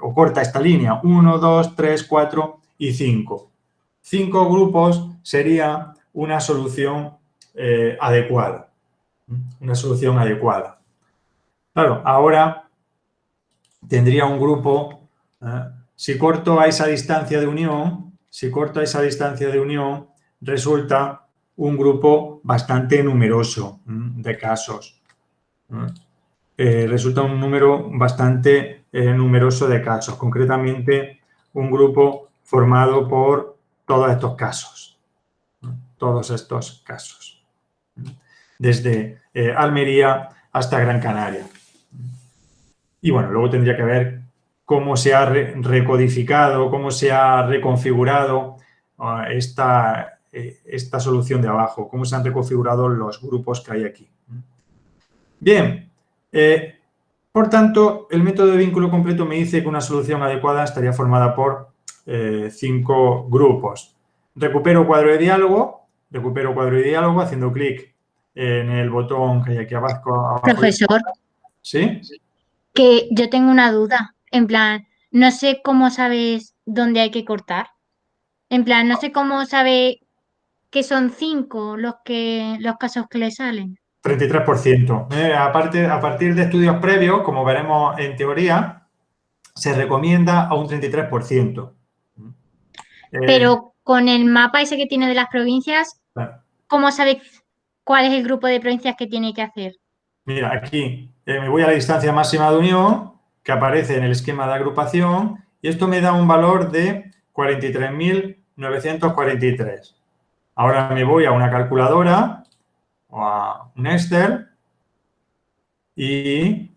O corta esta línea. 1, 2, 3, 4 y 5. 5 grupos sería una solución adecuada. Una solución adecuada. Claro, ahora tendría un grupo, si corto a esa distancia de unión, resulta un grupo bastante numeroso de casos. Resulta un número bastante numeroso de casos, concretamente un grupo formado por todos estos casos. Desde Almería hasta Gran Canaria. Y bueno, luego tendría que ver cómo se ha recodificado, cómo se ha reconfigurado esta solución de abajo, cómo se han reconfigurado los grupos que hay aquí. Bien, por tanto, el método de vínculo completo me dice que una solución adecuada estaría formada por 5 grupos. recupero cuadro de diálogo haciendo clic en el botón que hay aquí abajo. Profesor, ¿Sí? que yo tengo una duda. En plan, no sé cómo sabes dónde hay que cortar. En plan, no sé cómo sabe que son 5 los casos que le salen. 33%. Aparte, a partir de estudios previos, como veremos en teoría, se recomienda a un 33%. Pero con el mapa ese que tiene de las provincias, Claro. ¿cómo sabe cuál es el grupo de provincias que tiene que hacer? Mira, aquí me voy a la distancia máxima de unión que aparece en el esquema de agrupación y esto me da un valor de 43.943. Ahora me voy a una calculadora o a un Excel y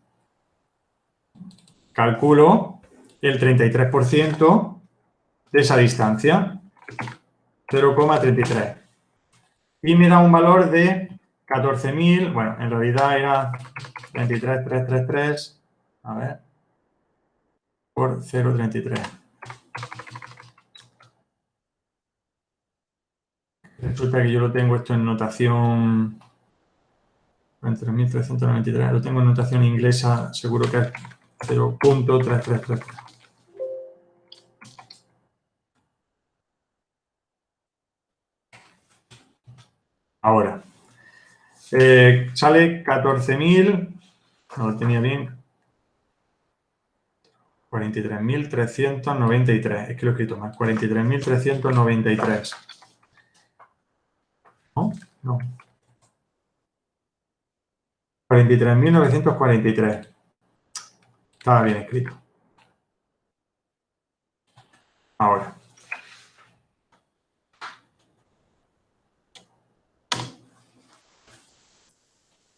calculo el 33% de esa distancia, 0,33. Y me da un valor de 14.000, bueno, en realidad era 33.333, a ver, por 0,33. Resulta que yo lo tengo esto en notación 3.393, lo tengo en notación inglesa, seguro que es 0.3333. Ahora, sale 14.000, no lo tenía bien, 43.393, es que lo he escrito mal, 43.393. ¿No? No. 43.943. Estaba bien escrito. Ahora.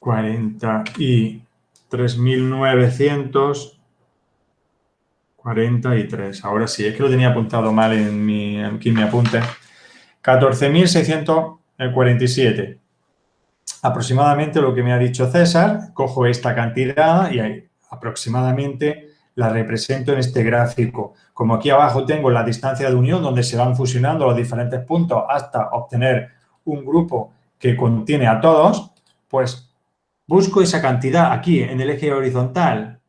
$43.943. Ahora sí, es que lo tenía apuntado mal aquí en mi apunte. 14.647. Aproximadamente lo que me ha dicho César, cojo esta cantidad y ahí, aproximadamente la represento en este gráfico. Como aquí abajo tengo la distancia de unión donde se van fusionando los diferentes puntos hasta obtener un grupo que contiene a todos, pues busco esa cantidad aquí en el eje horizontal.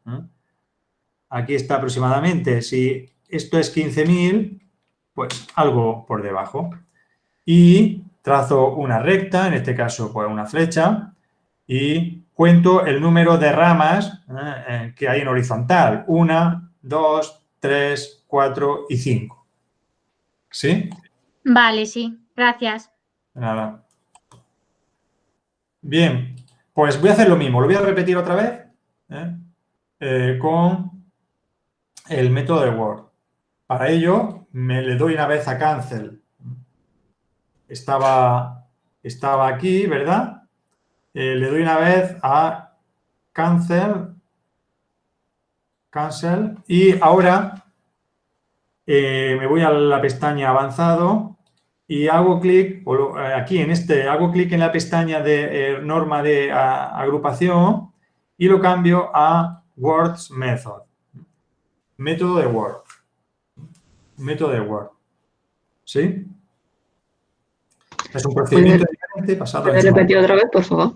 Aquí está aproximadamente. Si esto es 15.000, pues algo por debajo. Y trazo una recta, en este caso pues una flecha, y cuento el número de ramas que hay en horizontal. 1, 2, 3, 4 y 5. ¿Sí? Vale, sí, gracias. Nada. Bien, pues voy a hacer lo mismo. Lo voy a repetir otra vez con el método de Word. Para ello, me le doy una vez a Cancel. Estaba aquí, ¿verdad? Le doy una vez a Cancel y ahora me voy a la pestaña Avanzado y hago clic aquí hago clic en la pestaña de norma de agrupación y lo cambio a Words Method. Método de Word. Método de Word. ¿Sí? Es un procedimiento diferente pasado en ¿Puedes repetir otra vez, por favor?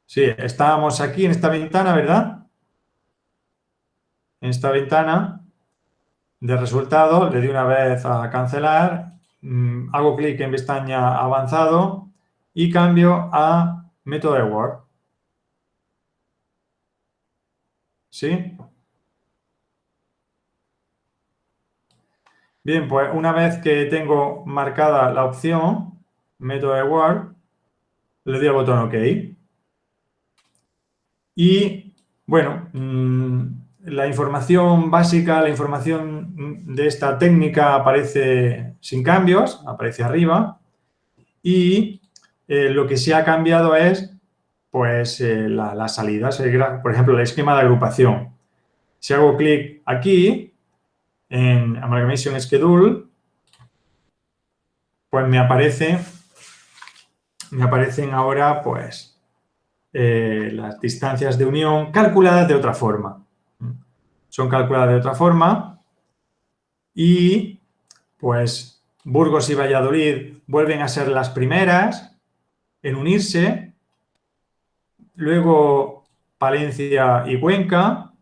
Sí, estábamos aquí en esta ventana, ¿verdad? En esta ventana de resultado, le doy una vez a cancelar, hago clic en pestaña avanzado y cambio a método de Word. ¿Sí? Bien, pues una vez que tengo marcada la opción, método de Word, le doy al botón OK. Y, bueno, la información básica, la información de esta técnica aparece sin cambios, aparece arriba. Y lo que sí ha cambiado es, pues, las salidas, por ejemplo, el esquema de agrupación. Si hago clic aquí, en Amalgamation Schedule, pues me aparecen ahora, pues, las distancias de unión calculadas de otra forma. Son calculadas de otra forma y, pues, Burgos y Valladolid vuelven a ser las primeras en unirse. Luego Palencia y Cuenca,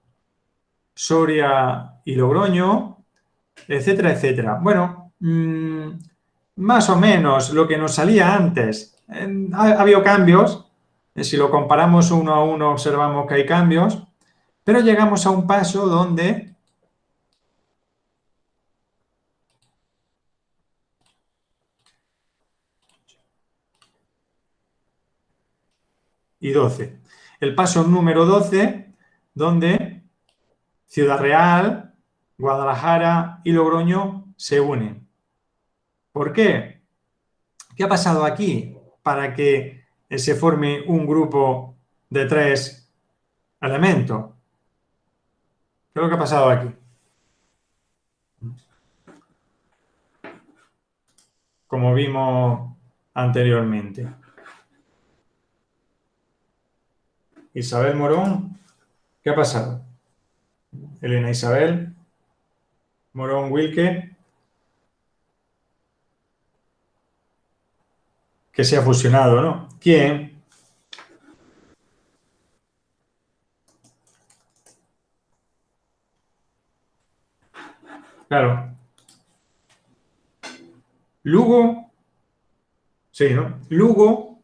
Soria y Logroño, etcétera, etcétera. Bueno, más o menos lo que nos salía antes. Ha habido cambios. Si lo comparamos uno a uno observamos que hay cambios, pero llegamos a un paso donde y 12. El paso número 12, donde Ciudad Real, Guadalajara y Logroño se unen. ¿Por qué? ¿Qué ha pasado aquí para que se forme un grupo de 3 elementos? ¿Qué es lo que ha pasado aquí? Como vimos anteriormente. Isabel Morón, ¿qué ha pasado? Elena Isabel, Morón Wilke, que se ha fusionado, ¿no? ¿Quién? Claro. Lugo, sí, ¿no? Lugo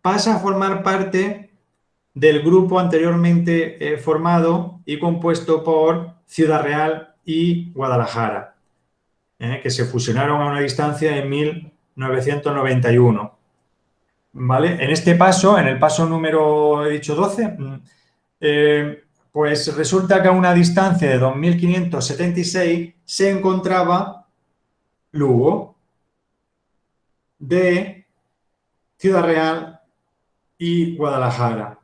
pasa a formar parte del grupo anteriormente formado y compuesto por Ciudad Real y Guadalajara, que se fusionaron a una distancia en 1991. ¿Vale? En este paso, en el paso número, he dicho 12, pues resulta que a una distancia de 2.576 se encontraba Lugo, de Ciudad Real y Guadalajara.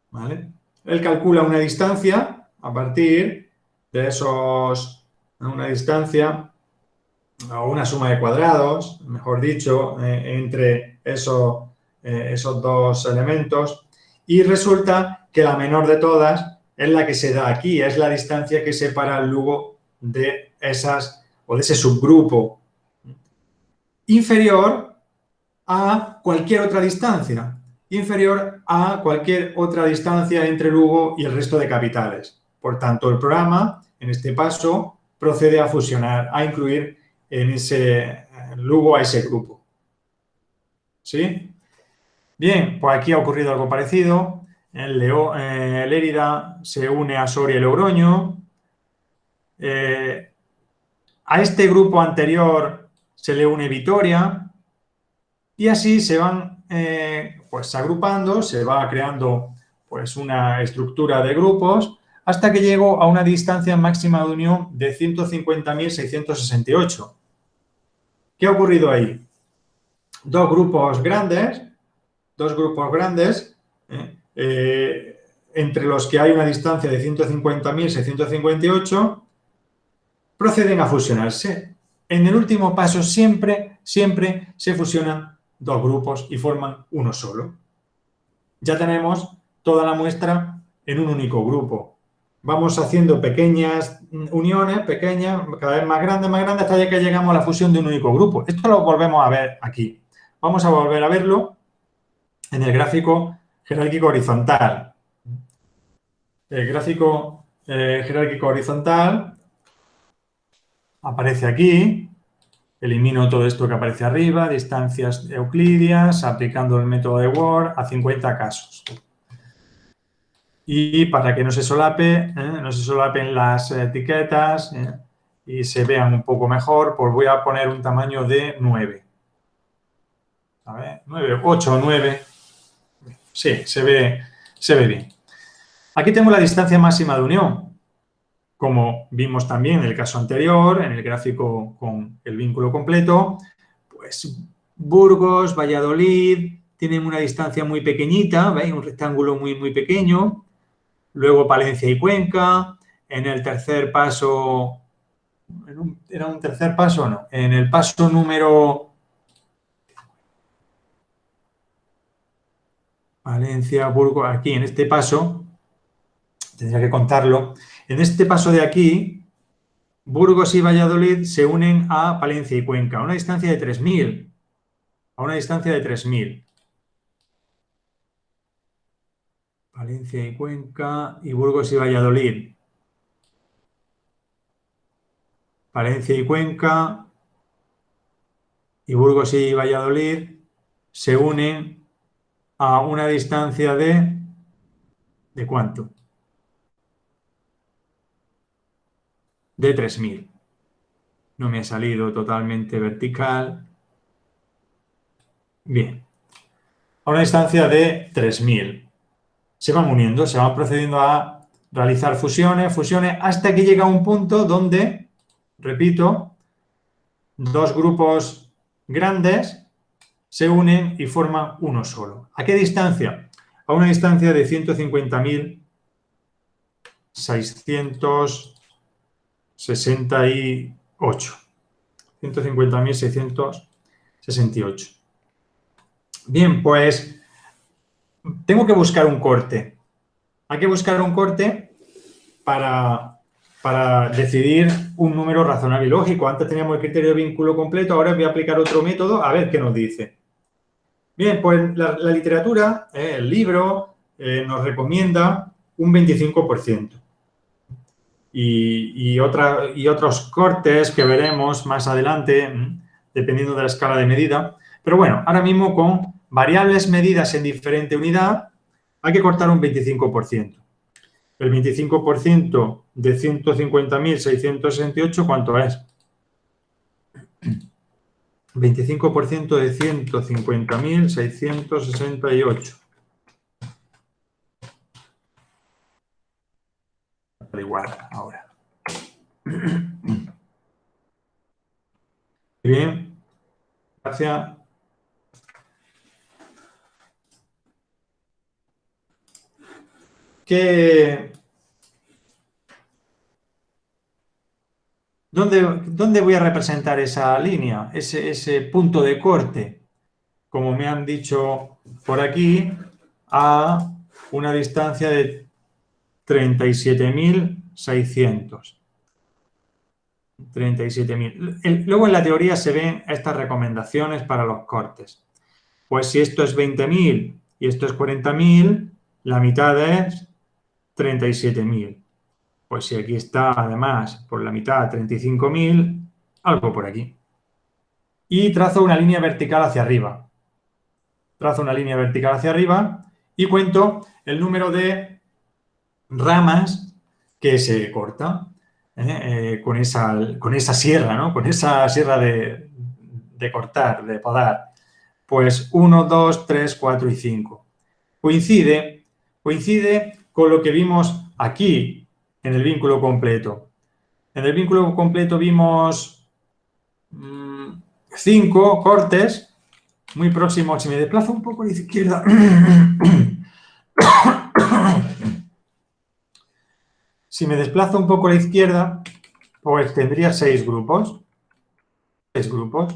¿Vale? Él calcula una distancia a partir de una distancia o una suma de cuadrados, mejor dicho, entre esos dos elementos, y resulta que la menor de todas es la que se da aquí, es la distancia que separa el Lugo de esas o de ese subgrupo, inferior a cualquier otra distancia, inferior a cualquier otra distancia entre Lugo y el resto de capitales. Por tanto, el programa, en este paso, procede a fusionar, a incluir en ese Lugo a ese grupo. ¿Sí? Bien, pues aquí ha ocurrido algo parecido. Lérida se une a Soria y Logroño. A este grupo anterior se le une Vitoria. Y así se van pues agrupando, se va creando pues una estructura de grupos hasta que llego a una distancia máxima de unión de 150.668. ¿Qué ha ocurrido ahí? Dos grupos grandes, entre los que hay una distancia de 150.658, proceden a fusionarse. En el último paso siempre se fusionan dos grupos y forman uno solo. Ya tenemos toda la muestra en un único grupo. Vamos haciendo pequeñas uniones, pequeñas, cada vez más grandes, hasta que llegamos a la fusión de un único grupo. Esto lo volvemos a ver aquí. Vamos a volver a verlo en el gráfico jerárquico horizontal. El gráfico jerárquico horizontal aparece aquí. Elimino todo esto que aparece arriba, distancias euclidias, aplicando el método de Word a 50 casos. Y para que no se solapen las etiquetas y se vean un poco mejor, pues voy a poner un tamaño de 9. A ver, 9, 8 o 9. Sí, se ve bien. Aquí tengo la distancia máxima de unión. Como vimos también en el caso anterior, en el gráfico con el vínculo completo, pues Burgos, Valladolid tienen una distancia muy pequeñita, ¿veis? Un rectángulo muy pequeño. Luego Palencia y Cuenca. En el tercer paso, ¿era un tercer paso o no? En el paso número Valencia, Burgos, aquí en este paso, tendría que contarlo, en este paso de aquí, Burgos y Valladolid se unen a Palencia y Cuenca, a una distancia de 3.000. A una distancia de 3.000. Palencia y Cuenca y Burgos y Valladolid. Palencia y Cuenca y Burgos y Valladolid se unen a una distancia ¿de cuánto? De 3.000. No me ha salido totalmente vertical. Bien. A una distancia de 3.000. Se van uniendo, se van procediendo a realizar fusiones, hasta que llega un punto donde, repito, dos grupos grandes se unen y forman uno solo. ¿A qué distancia? A una distancia de 150.668. 150.668. Bien, pues tengo que buscar un corte. Hay que buscar un corte para decidir un número razonable y lógico. Antes teníamos el criterio de vínculo completo, ahora voy a aplicar otro método a ver qué nos dice. Bien, pues la literatura, el libro, nos recomienda un 25%. Y otros cortes que veremos más adelante, dependiendo de la escala de medida. Pero bueno, ahora mismo con variables medidas en diferente unidad, hay que cortar un 25%. El 25% de 150.668, ¿cuánto es? 25% de 150.668. Da igual ahora. Bien. Gracias. ¿Dónde voy a representar esa línea, ese punto de corte? Como me han dicho por aquí, a una distancia de 37.600. 37.000. Luego en la teoría se ven estas recomendaciones para los cortes. Pues si esto es 20.000 y esto es 40.000, la mitad es 37.000. Pues si aquí está, además, por la mitad 35.000, algo por aquí. Y trazo una línea vertical hacia arriba. Trazo una línea vertical hacia arriba y cuento el número de ramas que se corta con esa sierra, ¿no? Con esa sierra de cortar, de podar. Pues 1, 2, 3, 4 y 5. Coincide con lo que vimos aquí en el vínculo completo. En el vínculo completo vimos 5 cortes muy próximos. Si me desplazo un poco a la izquierda, si me desplazo un poco a la izquierda, pues tendría 6 grupos. 6 grupos.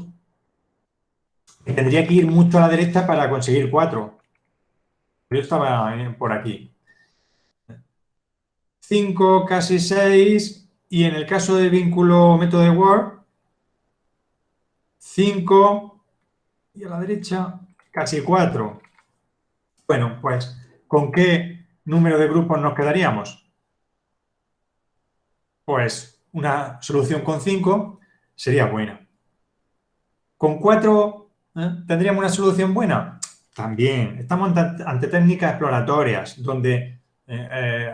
Y tendría que ir mucho a la derecha para conseguir 4. Yo estaba por aquí. 5, casi 6. Y en el caso del vínculo método de Word, 5 y a la derecha casi 4. Bueno, pues, ¿con qué número de grupos nos quedaríamos? Pues una solución con 5 sería buena. ¿Con 4 tendríamos una solución buena? También. Estamos ante técnicas exploratorias, donde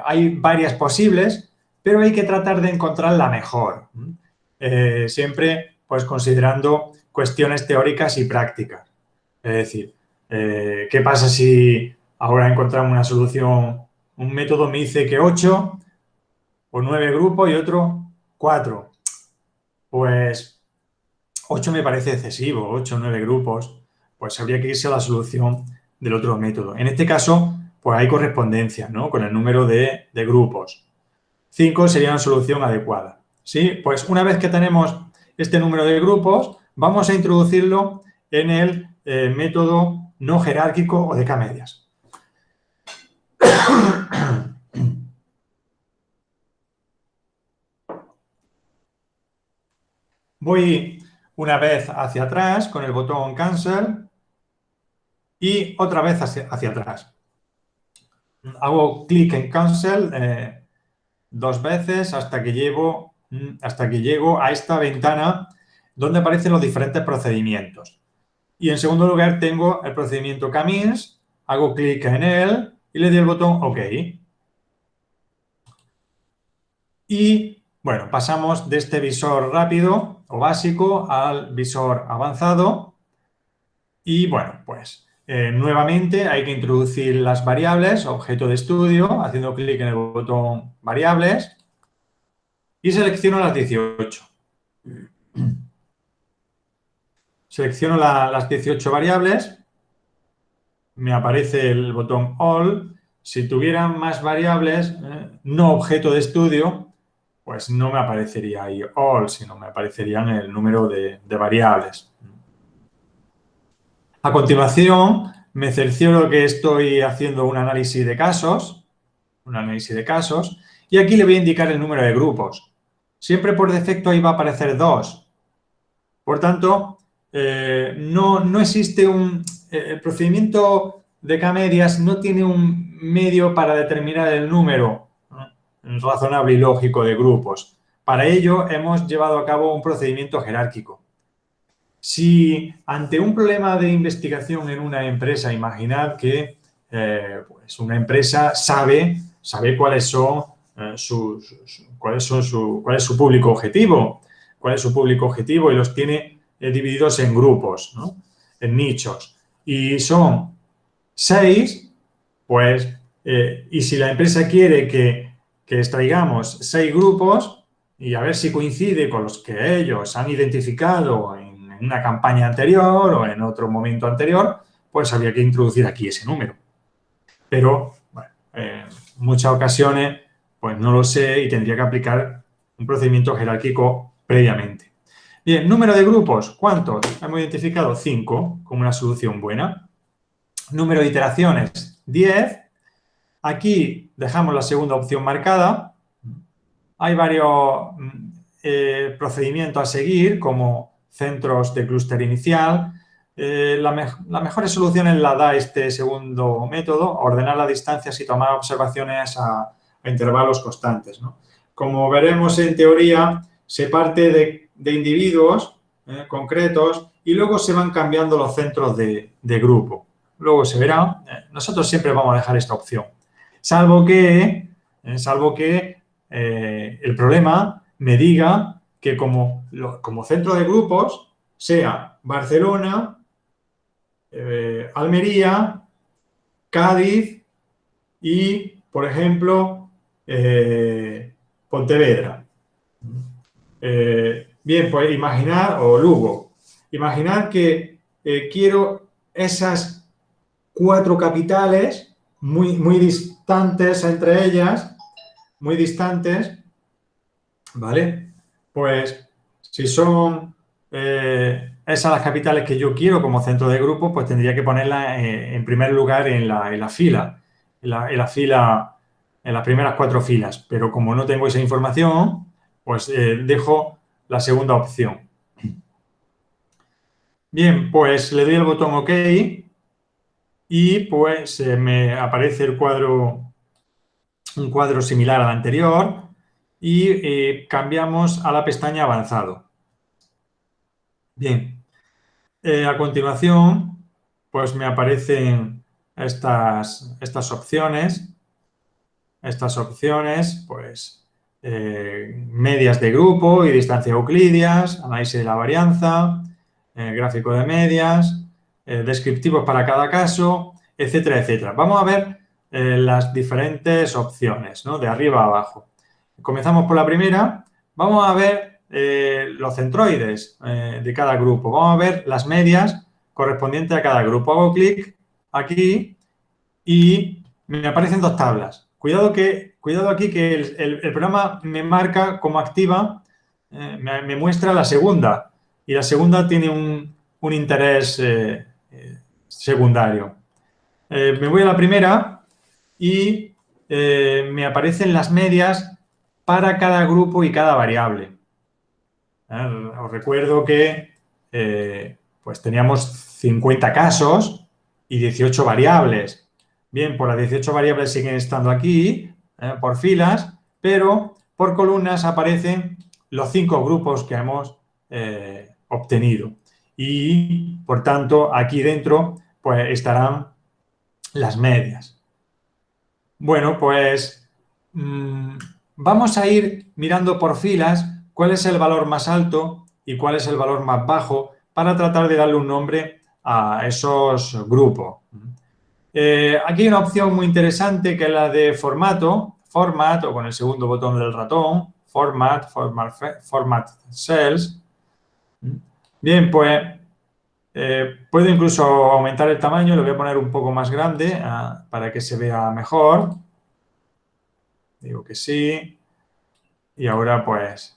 hay varias posibles, pero hay que tratar de encontrar la mejor. Siempre, pues, considerando cuestiones teóricas y prácticas. Es decir, ¿qué pasa si ahora encontramos una solución? Un método me dice que 8 o 9 grupos y otro 4. Pues 8 me parece excesivo, 8 o 9 grupos, pues habría que irse a la solución del otro método. En este caso, pues hay correspondencia, ¿no? Con el número de grupos. 5 sería una solución adecuada. ¿Sí? Pues una vez que tenemos este número de grupos, vamos a introducirlo en el método no jerárquico o de K-medias. Voy una vez hacia atrás con el botón Cancel y otra vez hacia atrás. Hago clic en Cancel 2 veces hasta que llego a esta ventana donde aparecen los diferentes procedimientos. Y en segundo lugar tengo el procedimiento Camins, hago clic en él y le doy el botón OK. Y bueno, pasamos de este visor rápido o básico al visor avanzado. Y bueno, pues nuevamente hay que introducir las variables, objeto de estudio, haciendo clic en el botón variables y selecciono las 18. Selecciono las 18 variables, me aparece el botón All. Si tuvieran más variables, no objeto de estudio, pues no me aparecería ahí All, sino me aparecerían el número de variables. A continuación, me cercioro que estoy haciendo un análisis de casos, y aquí le voy a indicar el número de grupos. Siempre por defecto ahí va a aparecer 2. Por tanto, no existe el procedimiento de K-medias no tiene un medio para determinar el número razonable y lógico de grupos. Para ello, hemos llevado a cabo un procedimiento jerárquico. Si ante un problema de investigación en una empresa, imaginad que pues una empresa sabe cuál es su público objetivo, y los tiene divididos en grupos, ¿no? En nichos. Y son 6, pues, y si la empresa quiere que extraigamos 6 grupos y a ver si coincide con los que ellos han identificado en una campaña anterior o en otro momento anterior, pues había que introducir aquí ese número. Pero, bueno, en muchas ocasiones, pues no lo sé y tendría que aplicar un procedimiento jerárquico previamente. Bien, número de grupos, ¿cuántos? Hemos identificado 5 como una solución buena. Número de iteraciones, 10. Aquí dejamos la segunda opción marcada. Hay varios procedimientos a seguir, como centros de clúster inicial. Las mejores soluciones las da este segundo método, ordenar las distancias y tomar observaciones a intervalos constantes, ¿no? Como veremos en teoría, se parte de individuos concretos y luego se van cambiando los centros de grupo. Luego se verá. Nosotros siempre vamos a dejar esta opción. Salvo que el problema me diga que como centro de grupos sea Barcelona, Almería, Cádiz y, por ejemplo, Pontevedra. Bien, pues imaginar, o Lugo, imaginar que quiero esas 4 capitales muy distantes entre ellas, ¿vale? Pues si son esas las capitales que yo quiero como centro de grupo, pues tendría que ponerlas en primer lugar en la fila, en las primeras 4 filas. Pero como no tengo esa información, pues dejo la segunda opción. Bien, pues le doy el botón OK y pues me aparece un cuadro similar al anterior y cambiamos a la pestaña avanzado. Bien, a continuación pues me aparecen estas opciones, pues medias de grupo y distancia euclidias, análisis de la varianza, gráfico de medias, descriptivos para cada caso, etcétera, etcétera. Vamos a ver las diferentes opciones, ¿no? De arriba a abajo. Comenzamos por la primera. Vamos a ver los centroides de cada grupo. Vamos a ver las medias correspondientes a cada grupo. Hago clic aquí y me aparecen 2 tablas. Cuidado aquí que el programa me marca como activa, me muestra la segunda. Y la segunda tiene un interés secundario. Me voy a la primera y me aparecen las medias para cada grupo y cada variable. Os recuerdo que pues teníamos 50 casos y 18 variables. Bien, pues las 18 variables siguen estando aquí por filas, pero por columnas aparecen los 5 grupos que hemos obtenido. Y, por tanto, aquí dentro pues estarán las medias. Bueno, pues vamos a ir mirando por filas cuál es el valor más alto y cuál es el valor más bajo para tratar de darle un nombre a esos grupos. Aquí hay una opción muy interesante que es la de formato, format o con el segundo botón del ratón, format cells. Bien, pues puedo incluso aumentar el tamaño, lo voy a poner un poco más grande para que se vea mejor. Digo que sí. Y ahora pues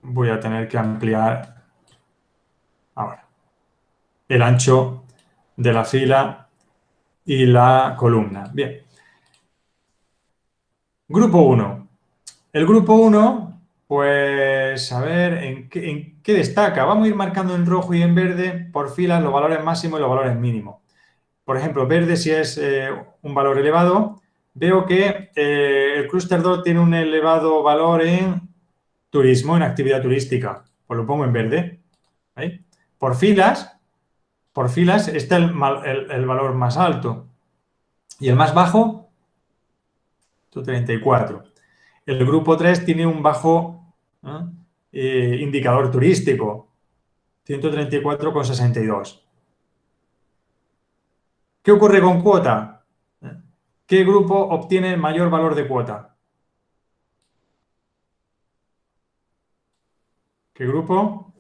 voy a tener que ampliar ahora el ancho de la fila y la columna. Bien. Grupo 1. El grupo 1, pues a ver, ¿en qué destaca? Vamos a ir marcando en rojo y en verde por filas los valores máximos y los valores mínimos. Por ejemplo, verde si es un valor elevado, veo que el clúster 2 tiene un elevado valor en turismo, en actividad turística. Pues lo pongo en verde. ¿Ahí? Por filas está el valor más alto. Y el más bajo, 34. El grupo 3 tiene un bajo indicador turístico, 134,62. ¿Qué ocurre con cuota? ¿Qué grupo obtiene mayor valor de cuota? ¿Qué grupo?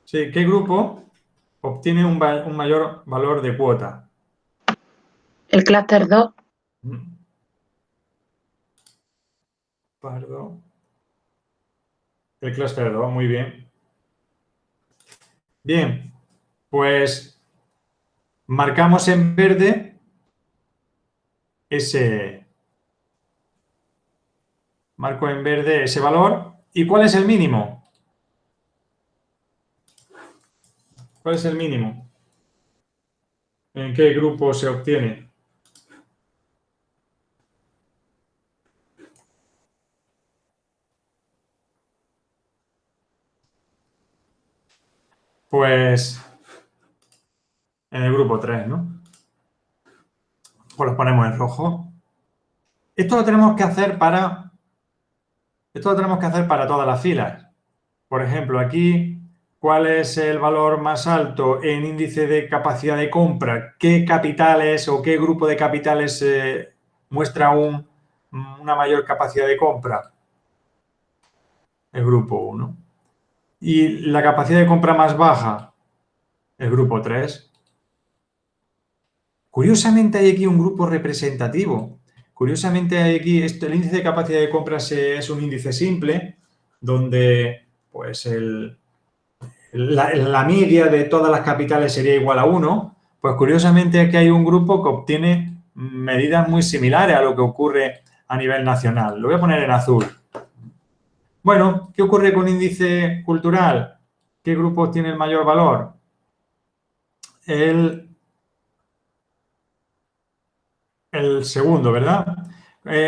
Sí, ¿qué grupo obtiene un mayor valor de cuota? El clúster 2. Pardo. El clúster 2, muy bien. Bien, pues marcamos en verde marco en verde ese valor. ¿Y cuál es el mínimo? ¿Cuál es el mínimo? ¿En qué grupo se obtiene? Pues en el grupo 3, ¿no? Pues los ponemos en rojo. Esto lo tenemos que hacer para todas las filas. Por ejemplo, aquí, ¿cuál es el valor más alto en índice de capacidad de compra? ¿Qué capitales o qué grupo de capitales muestra una mayor capacidad de compra? El grupo 1. ¿Y la capacidad de compra más baja? El grupo 3. Curiosamente hay aquí un grupo representativo. Curiosamente hay aquí, el índice de capacidad de compras es un índice simple, donde pues la media de todas las capitales sería igual a 1. Pues curiosamente aquí hay un grupo que obtiene medidas muy similares a lo que ocurre a nivel nacional. Lo voy a poner en azul. Bueno, ¿qué ocurre con índice cultural? ¿Qué grupos tiene el mayor valor? El segundo, ¿verdad?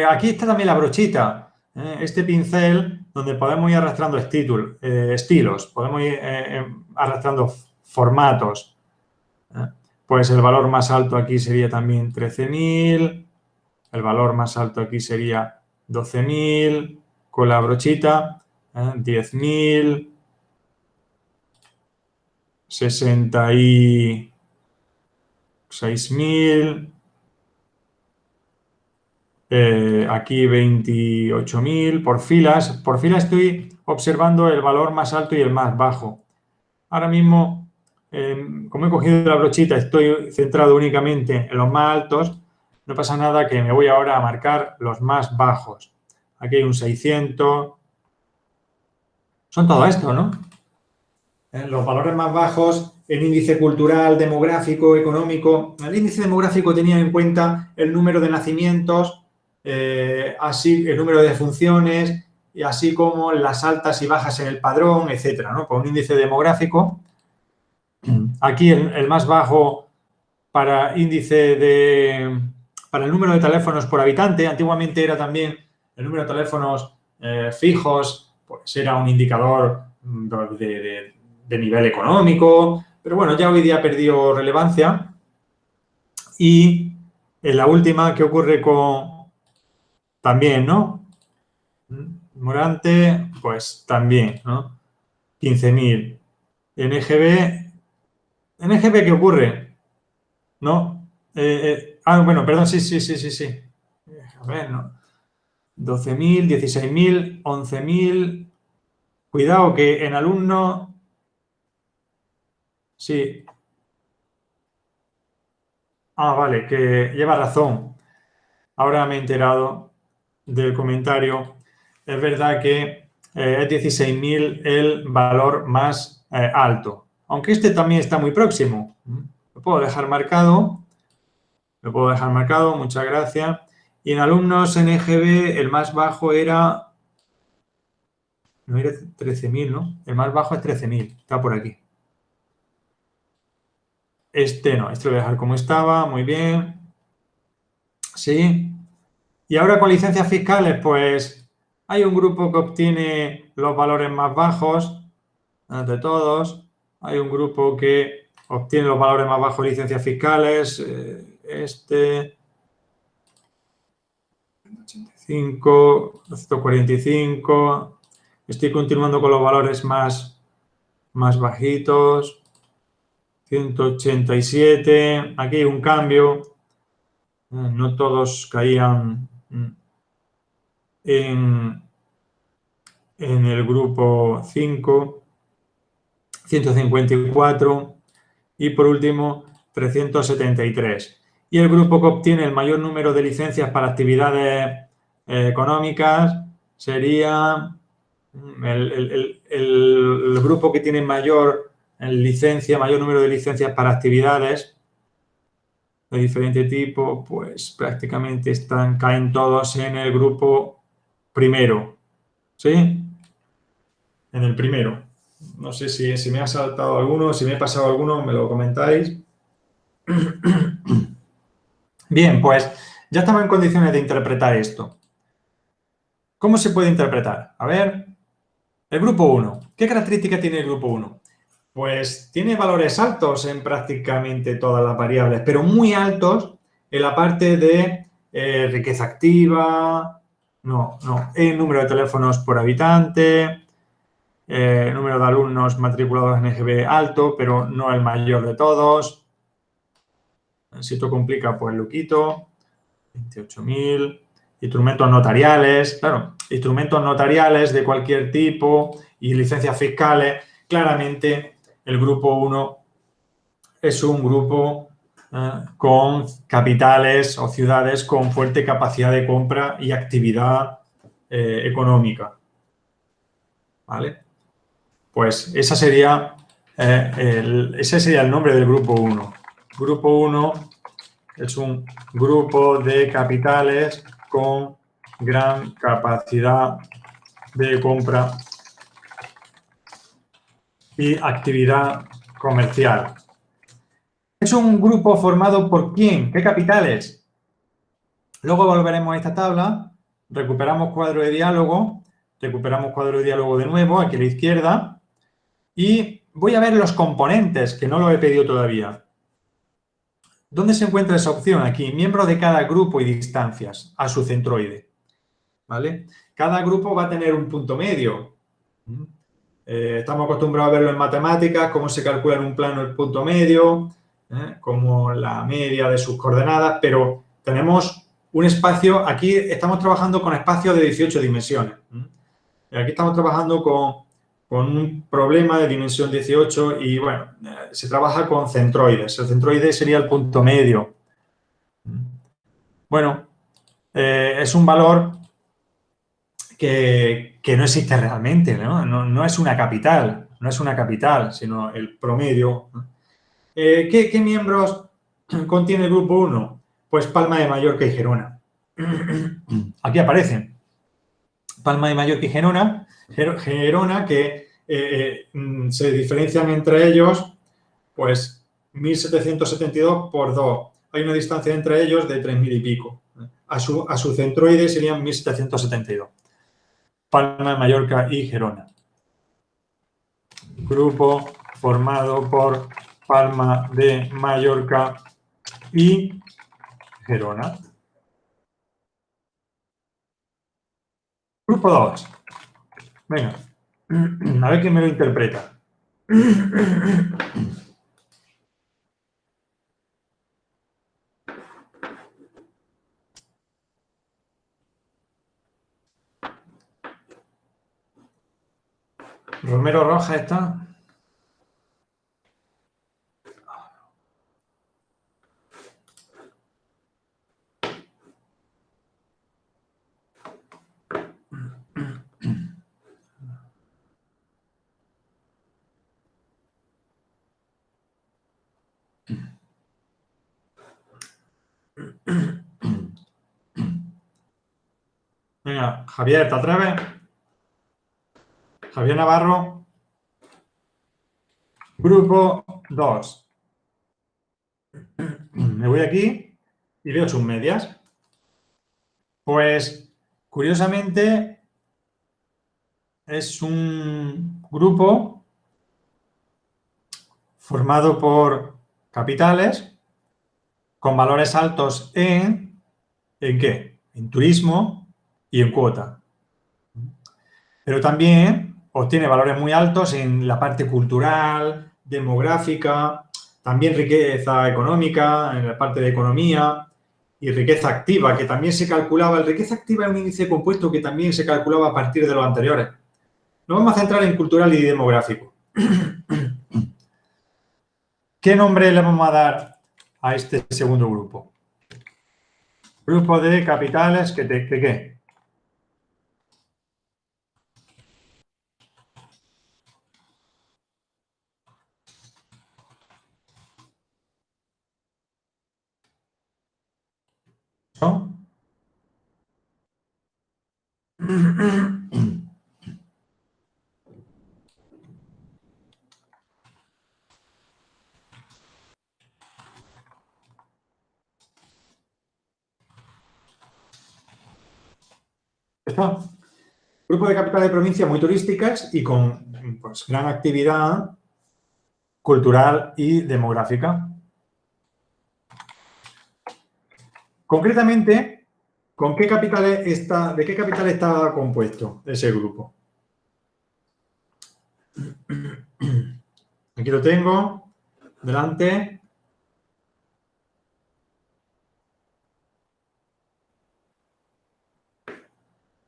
Aquí está también la brochita, este pincel donde podemos ir arrastrando estilos, podemos ir arrastrando formatos. Pues el valor más alto aquí sería también 13.000, el valor más alto aquí sería 12.000, con la brochita, 10.000, 66.000, aquí 28.000, por filas. Por filas estoy observando el valor más alto y el más bajo. Ahora mismo, como he cogido la brochita, estoy centrado únicamente en los más altos. No pasa nada que me voy ahora a marcar los más bajos. Aquí hay un 600. Son todo esto, ¿no? Los valores más bajos el índice cultural, demográfico, económico. El índice demográfico tenía en cuenta el número de nacimientos, así el número de defunciones, y así como las altas y bajas en el padrón, etcétera, ¿no? Por un índice demográfico. Aquí el más bajo para para el número de teléfonos por habitante. Antiguamente era también el número de teléfonos fijos, pues era un indicador de nivel económico, pero bueno, ya hoy día perdió relevancia. Y en la última, ¿qué ocurre con también, ¿no? Morante, pues también, ¿no? 15.000. NGB, ¿qué ocurre? ¿No? Bueno, perdón, sí. A ver, ¿no? 12.000, 16.000, 11.000. Cuidado que en alumno... Sí. Vale, que lleva razón. Ahora me he enterado del comentario. Es verdad que es 16.000 el valor más alto. Aunque este también está muy próximo. Lo puedo dejar marcado. Muchas gracias. Y en alumnos NGB el más bajo era... No era 13.000, ¿no? El más bajo es 13.000. Está por aquí. Este no, este lo voy a dejar como estaba. Muy bien. Sí. Y ahora con licencias fiscales, pues hay un grupo que obtiene los valores más bajos de todos. Hay un grupo que obtiene los valores más bajos de licencias fiscales. 85, 145. Estoy continuando con los valores más bajitos. 187. Aquí hay un cambio. No todos caían en el grupo 5. 154. Y por último, 373. Y el grupo que obtiene el mayor número de licencias para actividades económicas sería el grupo que tiene mayor número de licencias para actividades de diferente tipo, pues prácticamente caen todos en el grupo primero. ¿Sí? En el primero. No sé si me ha saltado alguno, si me he pasado alguno, me lo comentáis. Bien, pues ya estamos en condiciones de interpretar esto. ¿Cómo se puede interpretar? A ver, el grupo 1. ¿Qué característica tiene el grupo 1? Pues tiene valores altos en prácticamente todas las variables, pero muy altos en la parte de riqueza activa, el número de teléfonos por habitante, número de alumnos matriculados en NGB alto, pero no el mayor de todos. Si esto complica, pues lo quito. 28.000. Instrumentos notariales, claro, instrumentos notariales de cualquier tipo y licencias fiscales. Claramente, el grupo 1 es un grupo con capitales o ciudades con fuerte capacidad de compra y actividad económica. ¿Vale? Pues ese sería el nombre del grupo 1. Grupo 1 es un grupo de capitales con gran capacidad de compra y actividad comercial. Es un grupo formado por ¿quién? ¿Qué capitales? Luego volveremos a esta tabla, recuperamos cuadro de diálogo de nuevo aquí a la izquierda y voy a ver los componentes, que no lo he pedido todavía. ¿Dónde se encuentra esa opción? Aquí, miembro de cada grupo y distancias a su centroide. ¿Vale? Cada grupo va a tener un punto medio. Estamos acostumbrados a verlo en matemáticas, cómo se calcula en un plano el punto medio, como la media de sus coordenadas, pero tenemos un espacio, aquí estamos trabajando con espacios de 18 dimensiones. Aquí estamos trabajando con un problema de dimensión 18 y, bueno, se trabaja con centroides. El centroide sería el punto medio. Bueno, es un valor que no existe realmente, ¿no? No es una capital, sino el promedio. ¿Qué miembros contiene el grupo 1? Pues Palma de Mallorca y Gerona. Aquí aparecen Palma de Mallorca y Gerona, que se diferencian entre ellos, pues 1.772 por 2. Hay una distancia entre ellos de 3.000 y pico. A su centroide serían 1.772. Palma de Mallorca y Gerona. Grupo formado por Palma de Mallorca y Gerona. Grupo 2. Venga, a ver quién me lo interpreta. Romero Roja está. Venga, Javier, ¿te atreves? Javier Navarro. Grupo 2. Me voy aquí y veo sus medias. Pues, curiosamente, es un grupo formado por capitales con valores altos ¿en qué? En turismo y en cuota. Pero también obtiene valores muy altos en la parte cultural, demográfica, también riqueza económica, en la parte de economía y riqueza activa, que también se calculaba. La riqueza activa es un índice compuesto que también se calculaba a partir de los anteriores. Nos vamos a centrar en cultural y demográfico. ¿Qué nombre le vamos a dar a este segundo grupo? Grupo de capitales, ¿qué? ¿No? ¿Esto? Grupo de capitales de provincia muy turísticas y con pues, gran actividad cultural y demográfica. Concretamente, ¿de qué capitales está compuesto ese grupo? Aquí lo tengo, delante.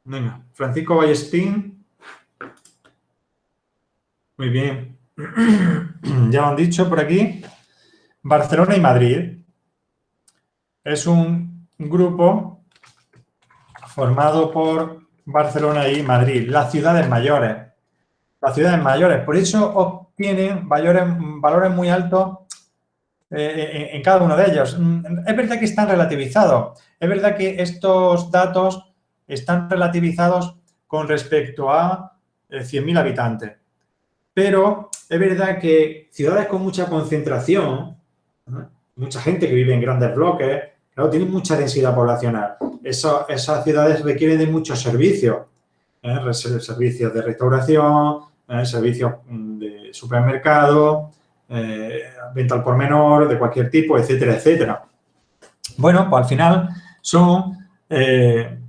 Venga, Francisco Ballestín. Muy bien. Ya lo han dicho por aquí. Barcelona y Madrid. Es un grupo formado por Barcelona y Madrid, las ciudades mayores. Las ciudades mayores, por eso obtienen valores muy altos en cada uno de ellos. Es verdad que están relativizados, es verdad que estos datos están relativizados con respecto a 100.000 habitantes, pero es verdad que ciudades con mucha concentración, mucha gente que vive en grandes bloques, claro, tienen mucha densidad poblacional. Esas ciudades requieren de muchos servicios, servicios de restauración, servicios de supermercado, venta al por menor, de cualquier tipo, etcétera, etcétera. Bueno, pues al final son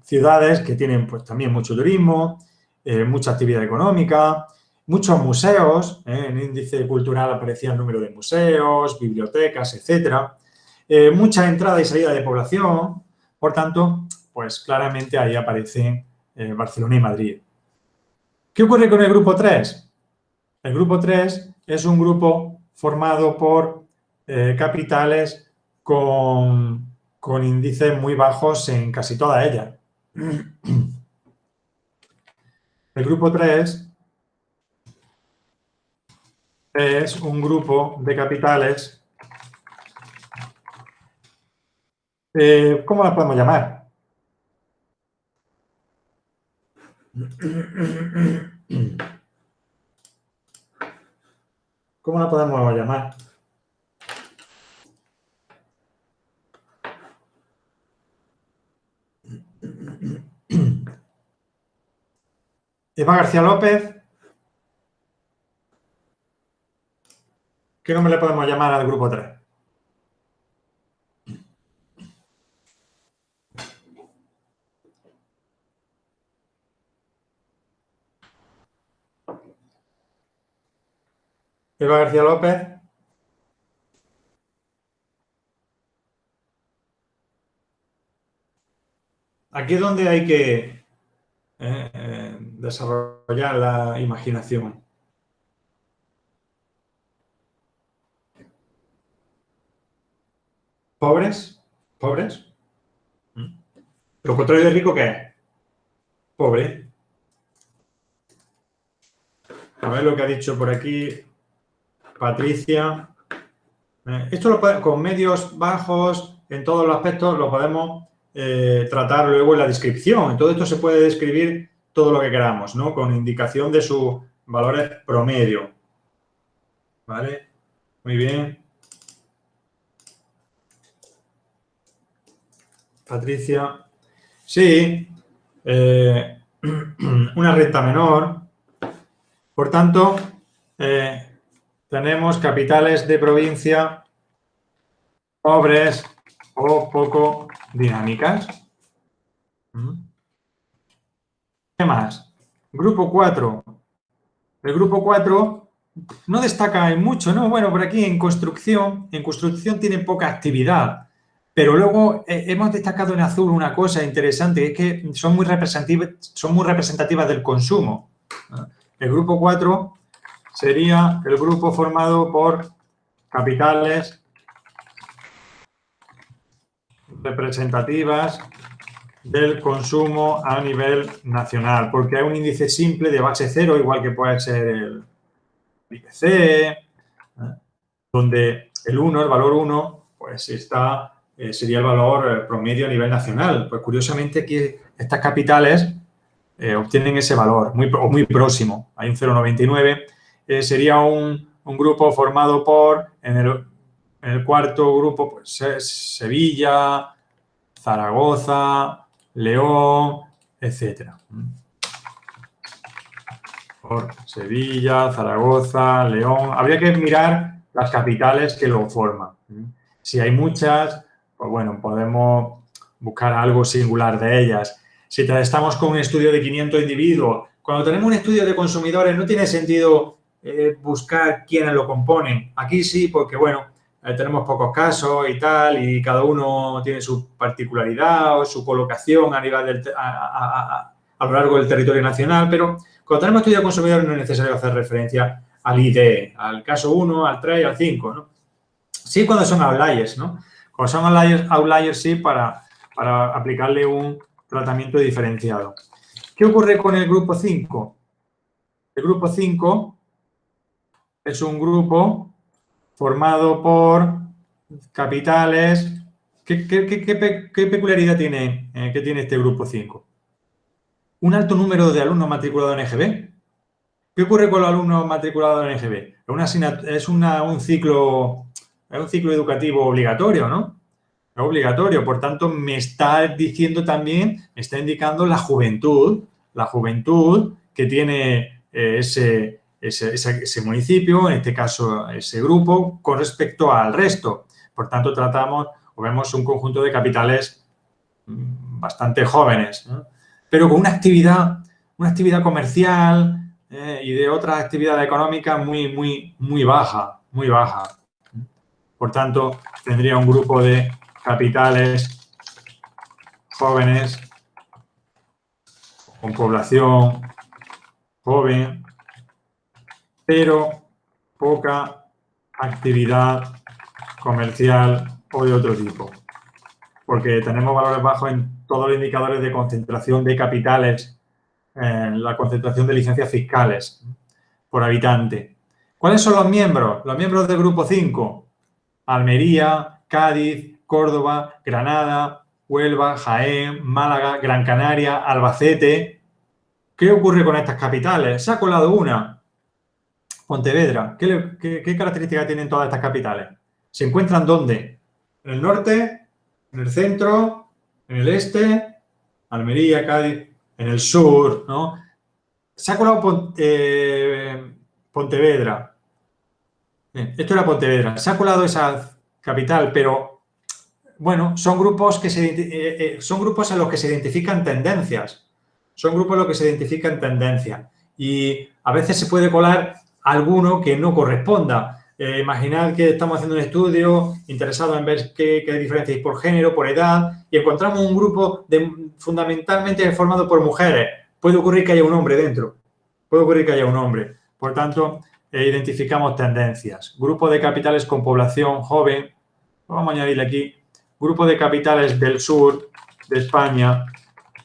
ciudades que tienen pues también mucho turismo, mucha actividad económica, muchos museos, en el índice cultural aparecía el número de museos, bibliotecas, etcétera. Mucha entrada y salida de población, por tanto, pues claramente ahí aparecen Barcelona y Madrid. ¿Qué ocurre con el grupo 3? El grupo 3 es un grupo formado por capitales con índices muy bajos en casi todas ellas. El grupo 3 es un grupo de capitales ¿Cómo la podemos llamar? ¿Cómo la podemos llamar? Eva García López. ¿Qué nombre le podemos llamar al grupo 3? Eva García López. Aquí es donde hay que desarrollar la imaginación. ¿Pobres? ¿Pobres? ¿Lo contrario de rico qué es? Pobre. A ver lo que ha dicho por aquí Patricia. Esto con medios bajos, en todos los aspectos, lo podemos tratar luego en la descripción. En todo esto se puede describir todo lo que queramos, ¿no? Con indicación de sus valores promedio. ¿Vale? Muy bien. Patricia. Sí. Una recta menor. Por tanto, tenemos capitales de provincia pobres o poco dinámicas. ¿Qué más? Grupo 4. El grupo 4 no destaca en mucho, ¿no? Bueno, por aquí en construcción tiene poca actividad, pero luego hemos destacado en azul una cosa interesante, es que son muy representativas del consumo. El grupo 4 sería el grupo formado por capitales representativas del consumo a nivel nacional, porque hay un índice simple de base cero, igual que puede ser el IPC, donde el 1, el valor 1, pues sería el valor promedio a nivel nacional. Pues curiosamente aquí estas capitales obtienen ese valor, muy próximo, hay un 0,99. Sería un grupo formado por, en el cuarto grupo, pues, Sevilla, Zaragoza, León, etcétera. Por Sevilla, Zaragoza, León. Habría que mirar las capitales que lo forman. Si hay muchas, pues bueno, podemos buscar algo singular de ellas. Si estamos con un estudio de 500 individuos, cuando tenemos un estudio de consumidores no tiene sentido buscar quiénes lo componen. Aquí sí, porque bueno, tenemos pocos casos y tal, y cada uno tiene su particularidad o su colocación a nivel a lo largo del territorio nacional, pero cuando tenemos estudio de consumidores no es necesario hacer referencia al ID, al caso 1, al 3 y al 5, ¿no? Sí cuando son outliers, ¿no? Cuando son outliers sí para aplicarle un tratamiento diferenciado. ¿Qué ocurre con el grupo 5? El grupo 5 es un grupo formado por capitales. ¿Qué peculiaridad tiene este grupo 5? Un alto número de alumnos matriculados en EGB. ¿Qué ocurre con los alumnos matriculados en EGB? Es un ciclo educativo obligatorio, ¿no? Es obligatorio, por tanto, me está diciendo también, me está indicando la juventud que tiene ese municipio, en este caso ese grupo, con respecto al resto. Por tanto, vemos un conjunto de capitales bastante jóvenes, ¿no? Pero con una actividad comercial y de otras actividades económicas muy baja. Por tanto, tendría un grupo de capitales jóvenes con población joven, pero poca actividad comercial o de otro tipo. Porque tenemos valores bajos en todos los indicadores de concentración de capitales, en la concentración de licencias fiscales por habitante. ¿Cuáles son los miembros? Los miembros del grupo 5. Almería, Cádiz, Córdoba, Granada, Huelva, Jaén, Málaga, Gran Canaria, Albacete. ¿Qué ocurre con estas capitales? Se ha colado una, Pontevedra. ¿Qué características tienen todas estas capitales? ¿Se encuentran dónde? ¿En el norte? ¿En el centro? ¿En el este? Almería, Cádiz, en el sur, ¿no? Se ha colado Pontevedra. Bien, esto era Pontevedra. Se ha colado esa capital, pero, bueno, son grupos en los que se identifican tendencias. Son grupos en los que se identifican tendencias. Y a veces se puede colar alguno que no corresponda. Imaginad que estamos haciendo un estudio interesado en ver qué diferencia hay por género, por edad, y encontramos un grupo fundamentalmente formado por mujeres. Puede ocurrir que haya un hombre dentro. Puede ocurrir que haya un hombre. Por tanto, identificamos tendencias. Grupo de capitales con población joven. Vamos a añadirle aquí. Grupo de capitales del sur de España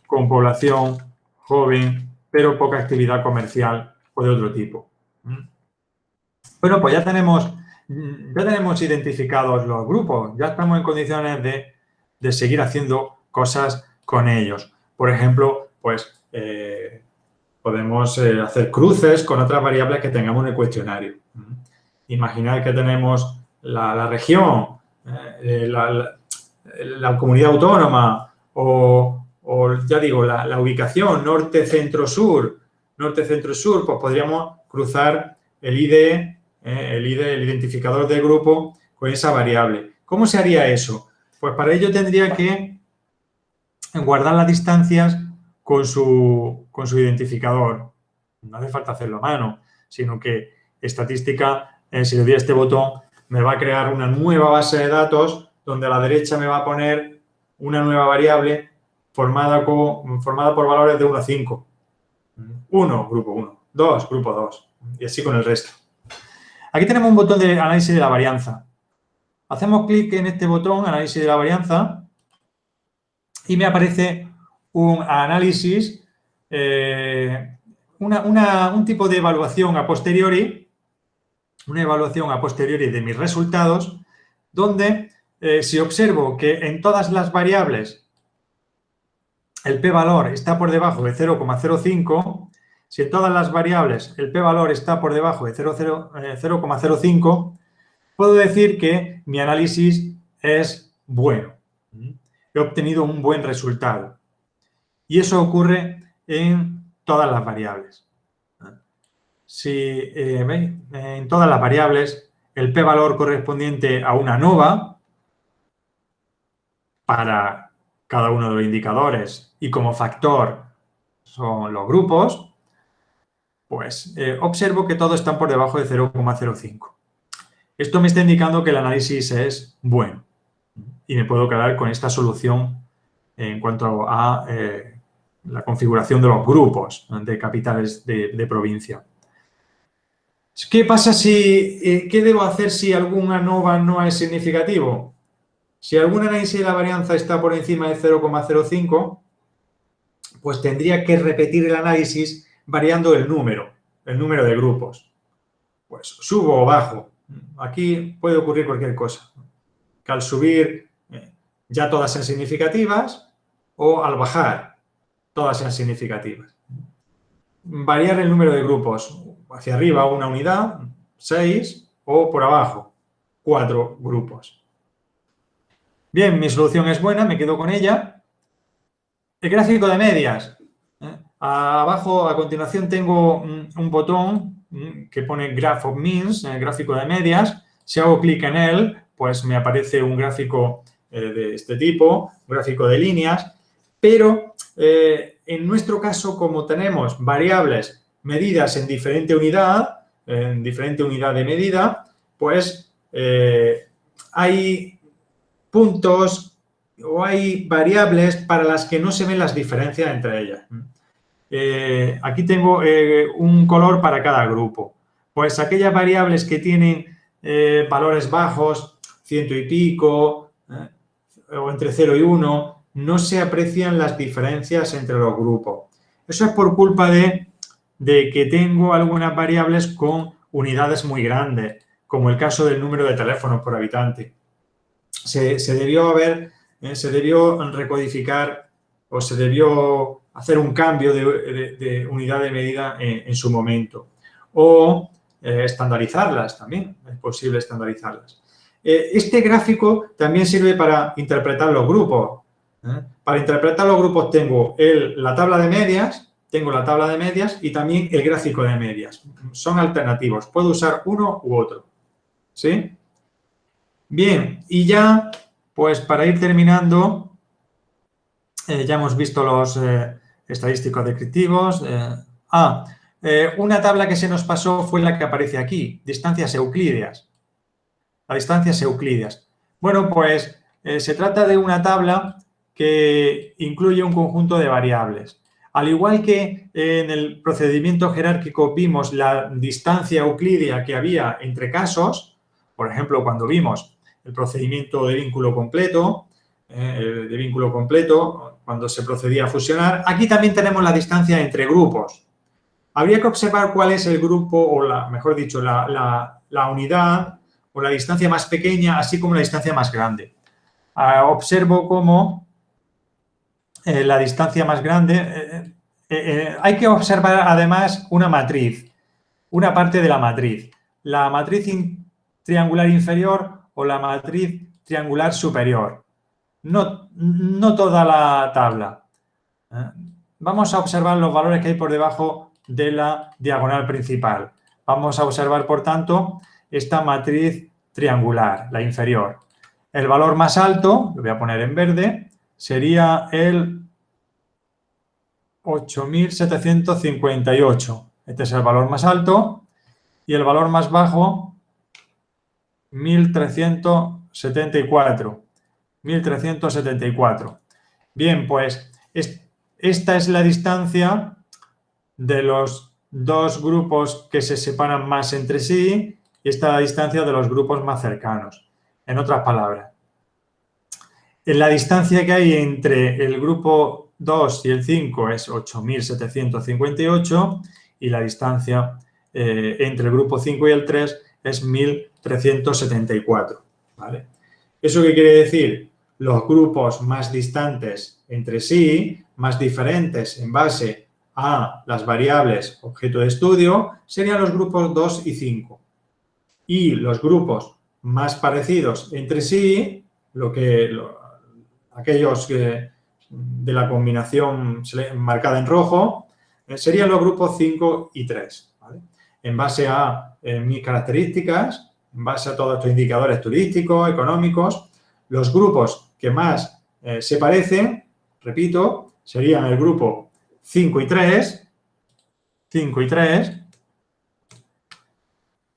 con población joven, pero poca actividad comercial o de otro tipo. Bueno, pues ya tenemos identificados los grupos, ya estamos en condiciones de seguir haciendo cosas con ellos. Por ejemplo, pues podemos hacer cruces con otras variables que tengamos en el cuestionario. Imaginad que tenemos la región, la comunidad autónoma o ya digo, la ubicación norte, centro, sur, pues podríamos cruzar el ID, el identificador del grupo con esa variable. ¿Cómo se haría eso? Pues para ello tendría que guardar las distancias con su identificador. No hace falta hacerlo a mano, sino que estadística, si le doy a este botón, me va a crear una nueva base de datos donde a la derecha me va a poner una nueva variable formada por valores de 1 a 5. 1, grupo 1. 2, grupo 2. Y así con el resto. Aquí tenemos un botón de análisis de la varianza. Hacemos clic en este botón, análisis de la varianza, y me aparece un análisis, un tipo de evaluación a posteriori, una evaluación a posteriori de mis resultados, donde si observo que en todas las variables el p-valor está por debajo de 0,05, si en todas las variables el p-valor está por debajo de 0,05, puedo decir que mi análisis es bueno. He obtenido un buen resultado. Y eso ocurre en todas las variables. Si en todas las variables el p-valor correspondiente a una nova para cada uno de los indicadores y como factor son los grupos, pues observo que todos están por debajo de 0,05. Esto me está indicando que el análisis es bueno y me puedo quedar con esta solución en cuanto a la configuración de los grupos de capitales de provincia. ¿Qué pasa qué debo hacer si alguna nova no es significativo? Si algún análisis de la varianza está por encima de 0,05, pues tendría que repetir el análisis variando el número de grupos. Pues subo o bajo. Aquí puede ocurrir cualquier cosa. Que al subir ya todas sean significativas o al bajar todas sean significativas. Variar el número de grupos. Hacia arriba una unidad, 6, o por abajo, 4 grupos. Bien, mi solución es buena, me quedo con ella. El gráfico de medias. Abajo, a continuación, tengo un botón que pone Graph of Means, el gráfico de medias. Si hago clic en él, pues me aparece un gráfico de este tipo, un gráfico de líneas. Pero en nuestro caso, como tenemos variables medidas en diferente unidad de medida, pues hay puntos o hay variables para las que no se ven las diferencias entre ellas. Aquí tengo un color para cada grupo. Pues aquellas variables que tienen valores bajos, 100 y pico, o entre 0 y 1, no se aprecian las diferencias entre los grupos. Eso es por culpa de que tengo algunas variables con unidades muy grandes, como el caso del número de teléfonos por habitante. se debió recodificar o se debió hacer un cambio de unidad de medida en su momento. O estandarizarlas también, es posible estandarizarlas. Este gráfico también sirve para interpretar los grupos. Para interpretar los grupos tengo la tabla de medias, y también el gráfico de medias. Son alternativos. Puedo usar uno u otro. ¿Sí? Bien, y ya, pues para ir terminando, ya hemos visto los estadísticos descriptivos. Una tabla que se nos pasó fue la que aparece aquí, distancias euclídeas. Las distancias euclídeas. Bueno, pues se trata de una tabla que incluye un conjunto de variables. Al igual que en el procedimiento jerárquico vimos la distancia euclídea que había entre casos, por ejemplo, cuando vimos el procedimiento de vínculo completo, cuando se procedía a fusionar, aquí también tenemos la distancia entre grupos. Habría que observar cuál es el grupo, o mejor dicho, la unidad o la distancia más pequeña, así como la distancia más grande. Observo cómo la distancia más grande, hay que observar además una matriz, una parte de la matriz. La matriz triangular inferior o la matriz triangular superior. No toda la tabla. Vamos a observar los valores que hay por debajo de la diagonal principal. Vamos a observar, por tanto, esta matriz triangular, la inferior. El valor más alto, lo voy a poner en verde, sería el 8.758. Este es el valor más alto. Y el valor más bajo, 1.374. 1.374. Bien, pues esta es la distancia de los dos grupos que se separan más entre sí y esta es la distancia de los grupos más cercanos. En otras palabras, en la distancia que hay entre el grupo 2 y el 5 es 8.758 y la distancia entre el grupo 5 y el 3 es 1.374. ¿Vale? ¿Eso qué quiere decir? Los grupos más distantes entre sí, más diferentes en base a las variables objeto de estudio, serían los grupos 2 y 5. Y los grupos más parecidos entre sí, aquellos de la combinación marcada en rojo, serían los grupos 5 y 3. ¿Vale? En base a mis características, en base a todos estos indicadores turísticos, económicos, los grupos que más se parecen, repito, serían el grupo 5 y 3,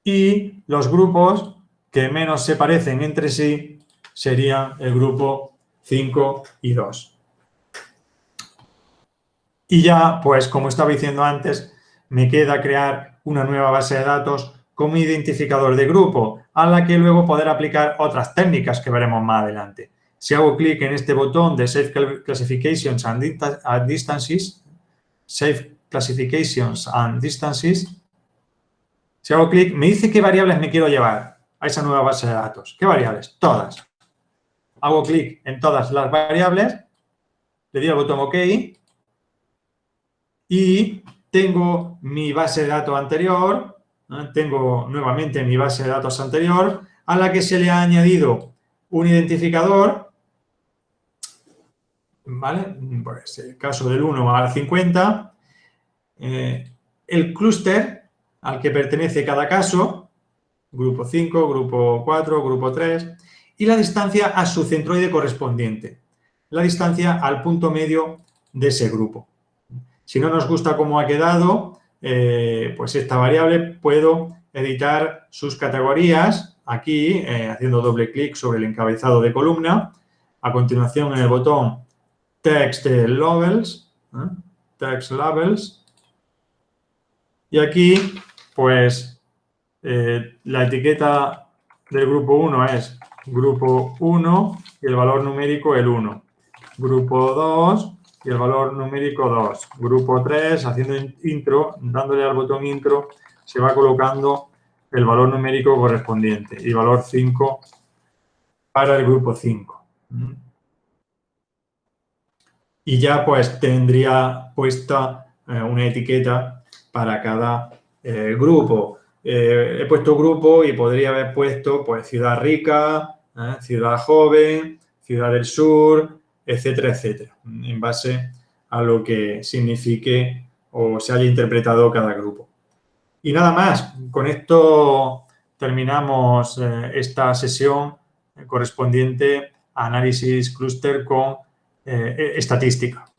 y los grupos que menos se parecen entre sí serían el grupo 5 y 2. Y ya, pues, como estaba diciendo antes, me queda crear una nueva base de datos como identificador de grupo, a la que luego poder aplicar otras técnicas que veremos más adelante. Si hago clic en este botón de Save Classifications and Distances, si hago clic, me dice qué variables me quiero llevar a esa nueva base de datos. ¿Qué variables? Todas. Hago clic en todas las variables, le doy al botón OK y tengo mi base de datos anterior, tengo nuevamente mi base de datos anterior a la que se le ha añadido un identificador, ¿vale? Pues el caso del 1 al 50, el clúster al que pertenece cada caso, grupo 5, grupo 4, grupo 3, y la distancia a su centroide correspondiente, la distancia al punto medio de ese grupo. Si no nos gusta cómo ha quedado, pues esta variable puedo editar sus categorías aquí, haciendo doble clic sobre el encabezado de columna. A continuación, en el botón Text Labels, y aquí, pues, la etiqueta del grupo 1 es grupo 1 y el valor numérico el 1. Grupo 2 y el valor numérico 2. Grupo 3, haciendo intro, dándole al botón intro, se va colocando el valor numérico correspondiente. Y valor 5 para el grupo 5. Y ya pues tendría puesta una etiqueta para cada grupo. He puesto grupo y podría haber puesto pues ciudad rica, ciudad joven, ciudad del sur, etcétera, etcétera, en base a lo que signifique o se haya interpretado cada grupo. Y nada más, con esto terminamos esta sesión correspondiente a análisis clúster con estadística.